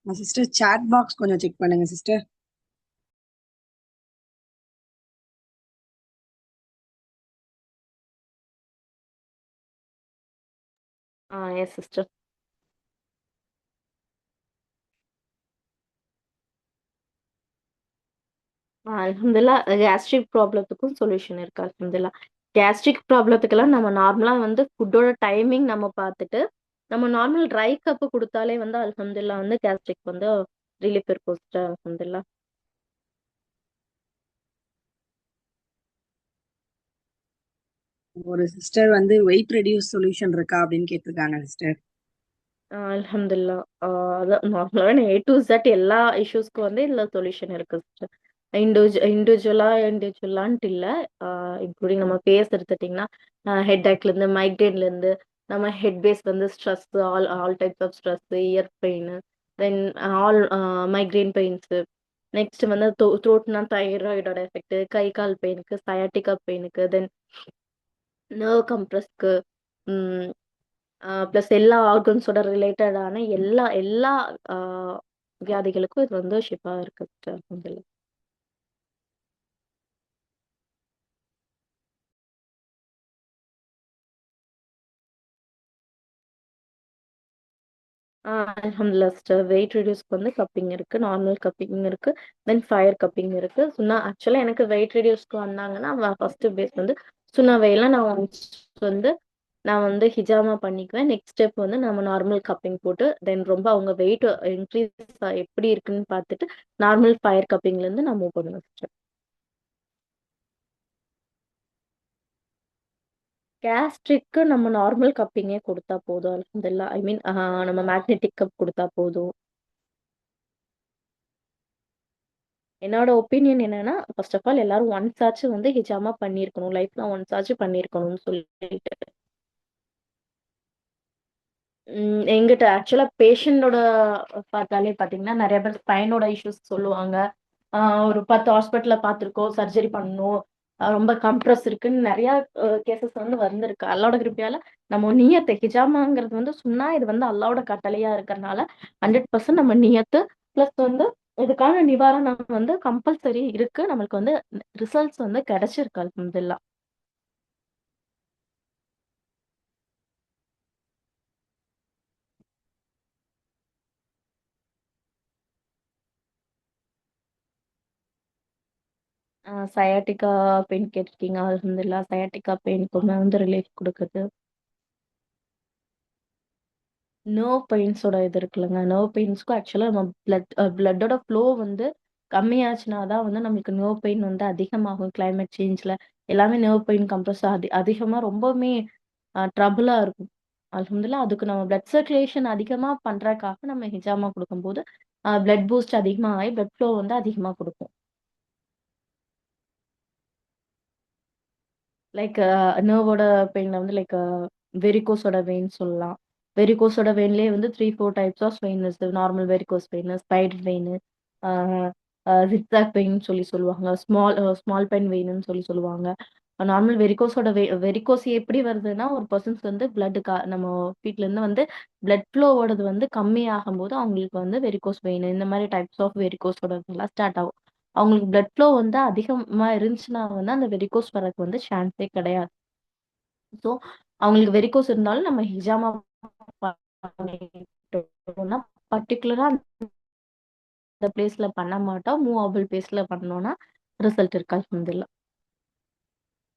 Speaker 1: சிஸ்டர் சாட் பாக்ஸ் கொஞ்சம் செக் பண்ணுங்க சிஸ்டர்.
Speaker 2: Yes sister. அல்ஹம்துலில்லாஹ் கேஸ்ட்ரிக் ப்ராப்ளத்துக்கும் சொல்யூஷன் இருக்கு. அல்ஹம்துலில்லாஹ் கேஸ்ட்ரிக் ப்ராப்ளத்துக்கெல்லாம் நம்ம நார்மலா வந்து ஃபுட்டோட டைமிங் நம்ம பார்த்துட்டு நம்ம நார்மல் ட்ரை கப்பு கொடுத்தாலே வந்து அல்ஹம்துலில்லாஹ் வந்து கேஸ்ட்ரிக் வந்து ரிலீஃப் இருக்கும் சிஸ்டர். அல்ஹம்துலில்லாஹ்.
Speaker 1: ஒரு சிஸ்டர் வந்து வெயிட் ரெடியூஸ் சொல்யூஷன் இருக்கா அப்படின்னு கேட்டிருக்காங்க சிஸ்டர்.
Speaker 2: அல்ஹம்துலில்லாஹ். அதான் நார்மலான ஏ டு Z எல்லா இஷ்யூஸ்க்கும் வந்து இதுல சொல்யூஷன் இருக்கு சிஸ்டர். இண்டிவிஜுவலான்ட்டு இல்ல. இன்க்ளூடிங் நம்ம ஃபேஸ் எடுத்துட்டிங்கன்னா ஹெட் ஏக்ல இருந்து மைக்ரேன்ல இருந்து நம்ம ஹெட் பேஸ் வந்து stress, all types of stress, ear pain, then all migraine pains, next வந்து த்ரோட்னா தைராய்டோட எஃபெக்ட், கை கால் பெயினுக்கு, சயாட்டிகா பெயினுக்கு, தென் நர்வ் கம்ப்ரஸ்க்கு, ப்ளஸ் எல்லா ஆர்கன்ஸோட ரிலேட்டடான எல்லா எல்லா வியாதிகளுக்கும் இது வந்து ஷிஃபா இருக்கு சிஸ்டர். அல்ஹம்துலில்லாஹ். அல்ஹம்துலில்லாஹ் சிஸ்டர். வெயிட் ரெடியூஸ்க்கு வந்து கப்பிங் இருக்கு, நார்மல் கப்பிங் இருக்கு, தென் ஃபயர் கப்பிங் இருக்கு. ஆக்சுவலா எனக்கு வெயிட் ரெடியூஸ்க்கு வந்தாங்கன்னா ஃபர்ஸ்ட் பேஸ் வந்து சுண்ணாவையில நான் வந்து ஹிஜாமா பண்ணிக்குவேன். நெக்ஸ்ட் ஸ்டெப் வந்து நம்ம நார்மல் கப்பிங் போட்டு தென் ரொம்ப அவங்க வெயிட் இன்க்ரீஸ் எப்படி இருக்குன்னு பார்த்துட்டு நார்மல் ஃபயர் கப்பிங்ல இருந்து நான் மூவ் பண்ணுவேன் சிஸ்டர். கேஸ்ட்ரிக்கு நம்ம நார்மல் கப்பிங்கே கொடுத்தா போதும். அல்ஹம்துலில்லாஹ். ஐ மீன் நம்ம மேக்னெட்டிக் கப் கொடுத்தா போதும். என்னோட ஒப்பீனியன் என்னன்னா, ஃபர்ஸ்ட் ஆஃப் ஆல் எல்லாரும் ஒன்ஸ் ஆச்சும் வந்து ஹிஜாமா பண்ணியிருக்கணும். லைஃப்ல ஒன்ஸ் ஆச்சும் பண்ணியிருக்கணும்னு சொல்லிட்டு எங்கிட்ட ஆக்சுவலா பேஷண்டோட பார்த்தாலே பார்த்தீங்கன்னா நிறைய பேர் ஸ்பைனோட இஷ்யூஸ் சொல்லுவாங்க. ஒரு 10 ஹாஸ்பிட்டல்ல பார்த்துருக்கோம், சர்ஜரி பண்ணணும், ரொம்ப கம்ப்ரஸ் இருக்குன்னு நிறைய கேசஸ் வந்து வந்திருக்கு. அல்லாவோட கிருப்பையால நம்ம நியத்து ஹிஜாமாங்கிறது வந்து சொன்னா இது வந்து அல்லாவோட கட்டளையா இருக்கிறனால 100% நம்ம நியத்து ப்ளஸ் வந்து இதுக்கான நிவாரணம் வந்து கம்பல்சரி இருக்கு. நம்மளுக்கு வந்து ரிசல்ட்ஸ் வந்து கிடைச்சிருக்கு அல்ஹம்துலில்லாஹ். சயாட்டிகா பெயின் கேட்டிருக்கீங்க. அல்ஹம்துலில்லாஹ் சயாட்டிகா பெயினுக்குமே வந்து ரிலீஃப் கொடுக்குது. நர்வ் பெயின்ஸோட இது இருக்குல்லங்க, நர்வ் பெயின்ஸ்க்கும் ஆக்சுவலா நம்ம பிளட்டோட ஃப்ளோ வந்து கம்மியாச்சுனா தான் வந்து நம்மளுக்கு நர்வ் பெயின் வந்து அதிகமாகும். கிளைமேட் சேஞ்ச்ல எல்லாமே நர்வ் பெயின் கம்ப்ரஸ் அதிகமா ரொம்பவுமே ட்ரபிளா இருக்கும். அல்ஹம்துலில்லாஹ் அதுக்கு நம்ம பிளட் சர்க்குலேஷன் அதிகமா பண்றதுக்காக நம்ம ஹிஜாமா கொடுக்கும்போது பிளட் பூஸ்ட் அதிகமா ஆகி பிளட் ஃப்ளோ வந்து அதிகமா கொடுக்கும். லைக் நர்வோட பெயின்ல வந்து லைக் வெரிகோஸோட வெயின் சொல்லலாம். வெரிகோஸோட வெயின்லேயே வந்து 3-4 டைப்ஸ் ஆஃப் வெயின் இருக்கு. Normal varicose vein, spider vein, zigzag vein சொல்லி சொல்லுவாங்க, ஸ்மால் பெயின் வெயின்னு சொல்லி சொல்லுவாங்க. நார்மல் வெரிகோஸ் எப்படி வருதுன்னா ஒரு பர்சன்ஸ் வந்து நம்ம ஃபீட்ல இருந்து வந்து பிளட் ஃப்ளோவோடது வந்து கம்மி ஆகும்போது அவங்களுக்கு வந்து வெரிகோஸ் வெயின் இந்த மாதிரி டைப்ஸ் ஆஃப் வெரிகோஸோட எல்லாம் ஸ்டார்ட் ஆகும். அவங்களுக்கு பிளட் ஃப்ளோ வந்து அதிகமா இருந்துச்சுன்னா வந்து அந்த வெரிகோஸ் வரக்கு வந்து சான்ஸே கிடையாது. ஸோ அவங்களுக்கு வெரிகோஸ் இருந்தாலும் நம்ம ஹிஜாமா பண்ணிட்டோம்னா பர்டிகுலரா அந்த பிளேஸ்ல பண்ண மாட்டோம். மூவபிள் பிளேஸ்ல பண்ணோம்னா ரிசல்ட் இருக்கு அல்ஹம்துலில்லாஹ்.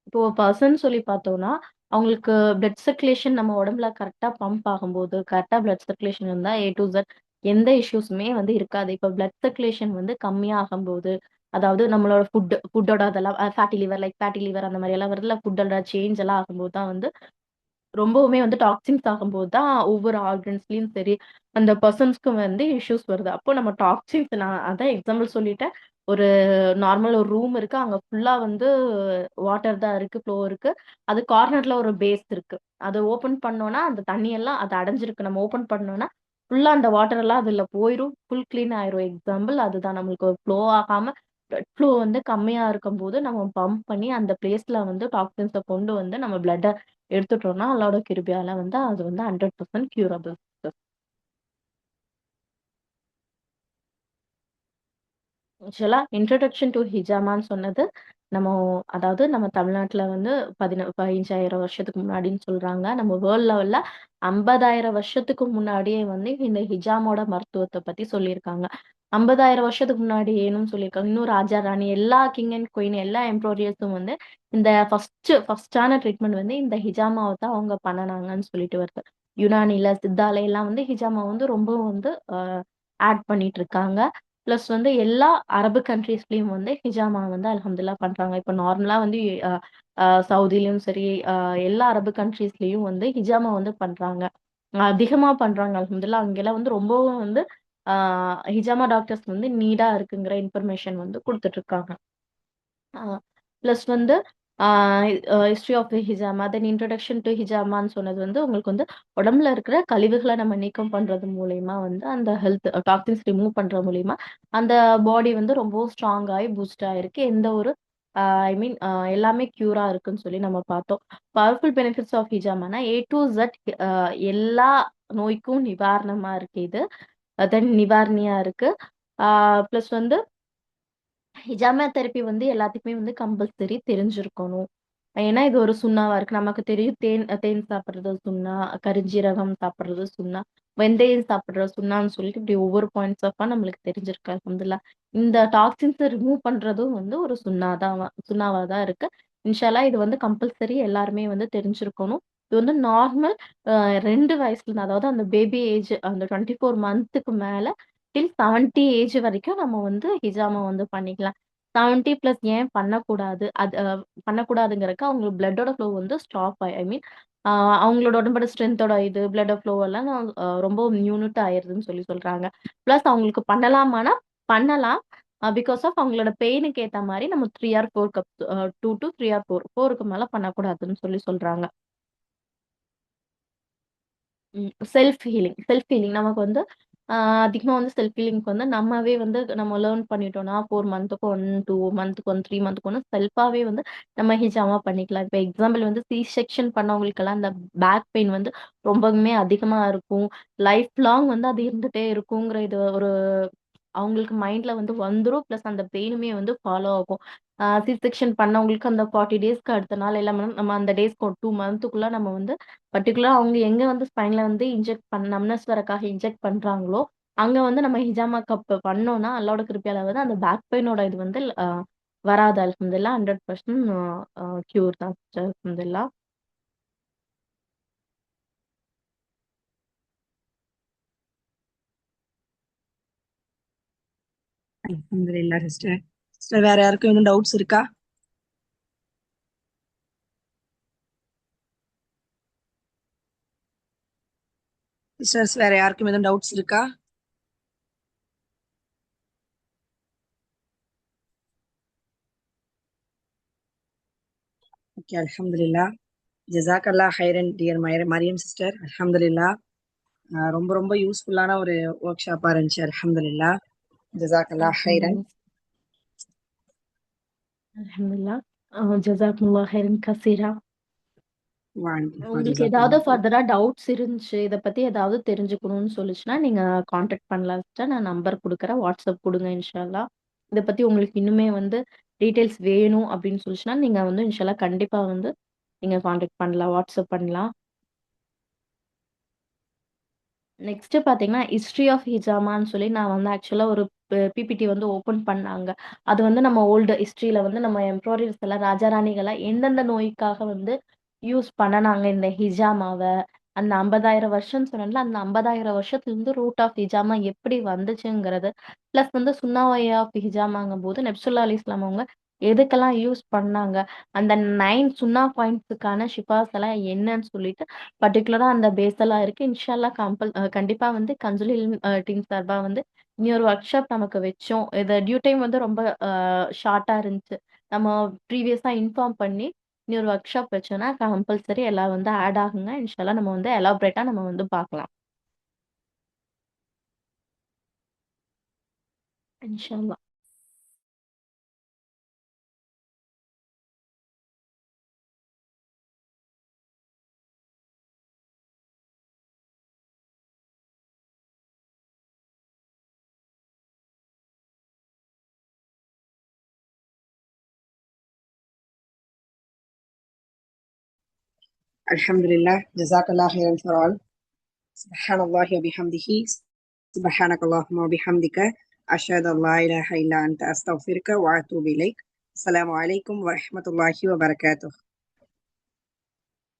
Speaker 2: இப்போ பர்சன் சொல்லி பார்த்தோம்னா அவங்களுக்கு பிளட் சர்க்குலேஷன் நம்ம உடம்புல கரெக்டா பம்ப் ஆகும்போது கரெக்டா பிளட் சர்க்குலேஷன் இருந்தா A to Z எந்த இஷ்யூஸுமே வந்து இருக்காது. இப்போ பிளட் சர்க்குலேஷன் வந்து கம்மியாகும்போது அதாவது நம்மளோட ஃபுட்டோட அதெல்லாம் ஃபேட்டி லிவர் அந்த மாதிரி எல்லாம் வருதுல, ஃபுட்டோட சேஞ்ச் எல்லாம் ஆகும்போது தான் வந்து ரொம்பவுமே வந்து டாக்ஸின்ஸ் ஆகும்போது தான் ஒவ்வொரு ஆர்கன்ஸ்லயும் சரி அந்த பர்சன்ஸ்க்கு வந்து இஷ்யூஸ் வருது. அப்போ நம்ம டாக்ஸின்ஸ் நான் அதான் எக்ஸாம்பிள் சொல்லிட்டேன். ஒரு நார்மல் ஒரு ரூம் இருக்கு, அங்க ஃபுல்லா வந்து வாட்டர் தான் இருக்கு, ஃப்ளோ இருக்கு. அது கார்னர்ல ஒரு பேஸ் இருக்கு. அதை ஓபன் பண்ணோம்னா அந்த தண்ணி எல்லாம் அது அடைஞ்சிருக்கு. நம்ம ஓபன் பண்ணோம்னா ஃபுல்லா அந்த வாட்டர் எல்லாம் அதுல போயிரும், ஃபுல் கிளீன் ஆயிரும். எக்ஸாம்பிள் அதுதான். நம்மளுக்கு ஃப்ளோ ஆகாம பிளட் ஃப்ளோ வந்து கம்மியா இருக்கும்போது நம்ம பம்ப் பண்ணி அந்த பிளேஸ்ல வந்து டாக்ஸின்ஸை கொண்டு வந்து நம்ம பிளட்டை எடுத்துட்டோம்னா அல்லாஹ்வோட கிருபையால வந்து அது வந்து 100% கியூரபிள். ஆக்சுவலா இன்ட்ரோடக்ஷன் டு ஹிஜாமான்னு சொன்னது நம்ம அதாவது நம்ம தமிழ்நாட்டுல வந்து 15,000 வருஷத்துக்கு முன்னாடின்னு சொல்றாங்க. நம்ம வேர்ல்ட் லெவல்ல 50,000 வருஷத்துக்கு முன்னாடியே வந்து இந்த ஹிஜாமோட மருத்துவத்தை பத்தி சொல்லியிருக்காங்க. 50,000 வருஷத்துக்கு முன்னாடி ஏனும் சொல்லியிருக்காங்க. இன்னும் ராஜா ராணி எல்லா கிங் அண்ட் குயின் எல்லா எம்ப்ரோரியர்ஸும் வந்து இந்த ஃபர்ஸ்டான ட்ரீட்மெண்ட் வந்து இந்த ஹிஜாமாவை தான் அவங்க பண்ணனாங்கன்னு சொல்லிட்டு வருது. யுனானில சித்தால எல்லாம் வந்து ஹிஜாமா வந்து ரொம்ப வந்து ஆட் பண்ணிட்டு இருக்காங்க. ப்ளஸ் வந்து எல்லா அரபு கண்ட்ரீஸ்லயும் வந்து ஹிஜாமா வந்து அல்ஹம்துலில்லாஹ் பண்றாங்க. இப்போ நார்மலா வந்து சவுதிலயும் சரி, எல்லா அரபு கண்ட்ரீஸ்லயும் வந்து ஹிஜாமா வந்து பண்றாங்க. அதிகமா பண்றாங்க அல்ஹம்துலில்லாஹ். அங்கெல்லாம் வந்து ரொம்பவும் வந்து ஹிஜாமா டாக்டர்ஸ் வந்து நீடா இருக்குங்கிற இன்ஃபர்மேஷன் வந்து குடுத்துட்டு இருக்காங்க. ப்ளஸ் வந்து ஹிஸ்ட்ரி ஆஃப் தி ஹிஜாமா, தென் இன்ட்ரோடக்ஷன் டு ஹிஜாமான்னு சொன்னது வந்து உங்களுக்கு வந்து உடம்புல இருக்கிற கழிவுகள நம்ம நீக்கம் பண்றது மூலியமா வந்து அந்த ஹெல்த் டாக்ஸின்ஸ் ரிமூவ் பண்றது மூலியமா அந்த பாடி வந்து ரொம்பவும் ஸ்ட்ராங் ஆயி பூஸ்ட் ஆயிருக்கு. எந்த ஒரு ஐ மீன் எல்லாமே க்யூரா இருக்குன்னு சொல்லி நம்ம பார்த்தோம். பவர்ஃபுல் பெனிஃபிட்ஸ் ஆஃப் ஹிஜாமானா ஏ டூ இசட் எல்லா நோய்க்கும் நிவாரணமா இருக்கு இது. தென் நிவாரணியா இருக்கு. ப்ளஸ் வந்து ஹிஜாமா தெரப்பி வந்து எல்லாத்துக்குமே வந்து கம்பல்சரி தெரிஞ்சிருக்கணும். ஏன்னா இது ஒரு சுண்ணாவா இருக்கு. நமக்கு தெரியும் தேன் தேன் சாப்பிடுறது சுண்ணா, கருஞ்சீரகம் சாப்பிடுறது சுண்ணா, வெந்தயம் சாப்பிடுறது சுண்ணான்னு சொல்லிட்டு இப்படி ஒவ்வொரு பாயிண்ட்ஸ் ஆஃபா நம்மளுக்கு தெரிஞ்சிருக்கு அல்ஹம்துலில்லாஹ். இந்த டாக்ஸின்ஸ ரிமூவ் பண்றதும் வந்து ஒரு சுண்ணாவா தான் இருக்கு. இன்ஷா அல்லாஹ் இது வந்து கம்பல்சரி எல்லாருமே வந்து தெரிஞ்சிருக்கணும். இது வந்து நார்மல் 2 வயசுல அதாவது அந்த பேபி ஏஜ் அந்த 24 மந்த்துக்கு மேல டில் 70 ஏஜ் வரைக்கும் நம்ம வந்து ஹிஜாமா வந்து பண்ணிக்கலாம். 70 பிளஸ் ஏன் பண்ணக்கூடாது? அது பண்ணக்கூடாதுங்கிறதுக்கு அவங்களுக்கு பிளட்டோட ஃப்ளோ வந்து ஸ்டாப் ஐ மீன் அவங்களோட உடம்போட ஸ்ட்ரென்த்தோட இது பிளட் ஃப்ளோ எல்லாம் ரொம்ப மியூனிட் ஆயிருதுன்னு சொல்லி சொல்றாங்க. பிளஸ் அவங்களுக்கு பண்ணலாமான்னா பண்ணலாம். பிகாஸ் ஆஃப் அவங்களோட பெயினுக்கு ஏத்த மாரி நம்ம 3 ஆர் 4 கப்ஸ் 2 டூ 3 ஆர் 4க்கு மேல பண்ணக்கூடாதுன்னு சொல்லி சொல்றாங்க. செல்ஃப் ஹீலிங் நமக்கு வந்து அதிகமா வந்து செல்ஃப் ஹீலிங்க்கு வந்து நம்மவே வந்து நம்ம லேர்ன் பண்ணிட்டோம்னா 4 மந்த்துக்கு 1, 2 மந்த்துக்கு 1, 3 மந்த்துக்கு 1 செல்ஃபாவே வந்து நம்ம ஹிஜாமா பண்ணிக்கலாம். இப்ப எக்ஸாம்பிள் வந்து செக்ஷன் பண்ணவங்களுக்கெல்லாம் அந்த பேக் பெயின் வந்து ரொம்பவுமே அதிகமா இருக்கும். லைஃப் லாங் வந்து அது இருந்துட்டே இருக்குங்கிற இது ஒரு அவங்களுக்கு மைண்ட்ல வந்து வந்துரும். பிளஸ் அந்த பெயினுமே வந்து ஃபாலோ ஆகும். செக்ஷன் பண்ணவங்களுக்கு அந்த 40 டேஸ்க்கு அடுத்த நாள் எல்லாம் நம்ம அந்த டேஸ்க்கு 2 மந்த்துக்குள்ள நம்ம வந்து பர்ட்டிகுலரா அவங்க எங்க வந்து ஸ்பைன்ல வந்து இன்ஜெக்ட் நம்னஸ் வரக்காக இன்ஜெக்ட் பண்றாங்களோ, அங்க வந்து நம்ம ஹிஜாமா கப் பண்ணோம்னா, அல்லாஹ்வோட கிருபையால வந்து அந்த பேக் பெயினோட இது வந்து வராது அல்ஹம்துலில்லாஹ். 100% க்யூர் தான் சிஸ்டர் அல்ஹம்துலில்லாஹ்.
Speaker 1: அல்ஹம்துலில்லாஹ் சிஸ்டர். சிஸ்டர் வேற யாருக்கும் எதுவும் டவுட்ஸ் இருக்கா? சிஸ்டர்ஸ் வேற யாருக்கும் எதுவும் டவுட்ஸ் இருக்கா? ஓகே, அல்ஹம்துலில்லாஹ். ஜஸாக்கல்லாஹ் ஹைரன் டியர் மரியம் சிஸ்டர். அல்ஹம்துலில்லாஹ். ரொம்ப ரொம்ப யூஸ்ஃபுல்லான ஒரு ஒர்க் ஷாப்பா இருந்துச்சு. அல்ஹம்துலில்லாஹ். ஜஸாக்கல்லாஹ் ஹைரன்.
Speaker 2: அல்ஹம்துலில்லாஹ். ஜஸாக்குமுல்லாஹ் ஹைரன் கசீரா. உங்களுக்கு ஏதாவது
Speaker 1: ஜஸாக்கல்லாஹ்.
Speaker 2: ஃபர்தரா டவுட்ஸ் இருந்துச்சு, இத பத்தி ஏதாவது தெரிஞ்சுக்கணும்னு சொல்லுச்சுன்னா, நீங்க கான்டாக்ட் பண்ணலாம் சிஸ்டர். நான் நம்பர் குடுக்குறேன். வாட்ஸ்அப் குடுங்க இன்ஷா அல்லாஹ். இத பத்தி உங்களுக்கு இன்னுமே வந்து டீட்டெயில்ஸ் வேணும் அப்படின்னு சொல்லுச்சுன்னா, நீங்க வந்து இன்ஷா அல்லாஹ் கண்டிப்பா வந்து நீங்க கான்டாக்ட் பண்ணலாம். வாட்ஸ்அப் பண்ணலாம். நெக்ஸ்ட் பார்த்தீங்கன்னா, ஹிஸ்டரி ஆஃப் ஹிஜாமான்னு சொல்லி நான் வந்து ஆக்சுவலா ஒரு பிபிடி வந்து ஓப்பன் பண்ணாங்க. அது வந்து நம்ம ஓல்டு ஹிஸ்டரியில வந்து நம்ம எம்ப்ராய்டரிஸ் எல்லாம் ராஜா ராணிகளா எந்தெந்த நோய்க்காக வந்து யூஸ் பண்ணுனாங்க இந்த ஹிஜாமாவ. அந்த 50,000 வருஷம்னு சொன்னேன்ல, அந்த 50,000 வருஷத்துலருந்து ரூட் ஆஃப் ஹிஜாமா எப்படி வந்துச்சுங்கிறது, பிளஸ் வந்து சுன்னாவாய் ஆஃப் ஹிஜாமாங்கும்போது நபிசுல்லா அலைஹிஸ்ஸலாம் அவங்க எதுக்கெல்லாம் யூஸ் பண்ணாங்க, அந்த 9 சுன்னா பாயிண்ட்ஸுக்கான ஷிஃபாஸ் எல்லாம் என்னன்னு சொல்லிட்டு பர்ட்டிகுலரா அந்த பேஸ் எல்லாம் இருக்கு. இன்ஷா அல்லாஹ் கண்டிப்பா வந்து கன்சூல் இல்ம் டீம் சார்பா வந்து இன்னொரு ஒர்க் ஷாப் நமக்கு வச்சோம். இது டியூ டைம் வந்து ரொம்ப ஷார்ட்டா இருந்துச்சு. நம்ம ப்ரீவியஸா இன்ஃபார்ம் பண்ணி இன்னொரு ஒர்க் ஷாப் வச்சோம்னா கம்பல்சரி எல்லாம் வந்து ஆட் ஆகுங்க. இன்ஷா அல்லாஹ் நம்ம வந்து எலாபரேட்டா நம்ம வந்து பார்க்கலாம். இன்ஷா அல்லாஹ்.
Speaker 1: Alhamdulillah. Jazakallah khairan for all. Subhanallah wa bihamdihi. Subhanakallahumma wa bihamdika. Ashhadu an la ilaha illa anta astaghfiruka wa atubu ilaik. Assalamu alaikum wa rahmatullahi wa barakatuh.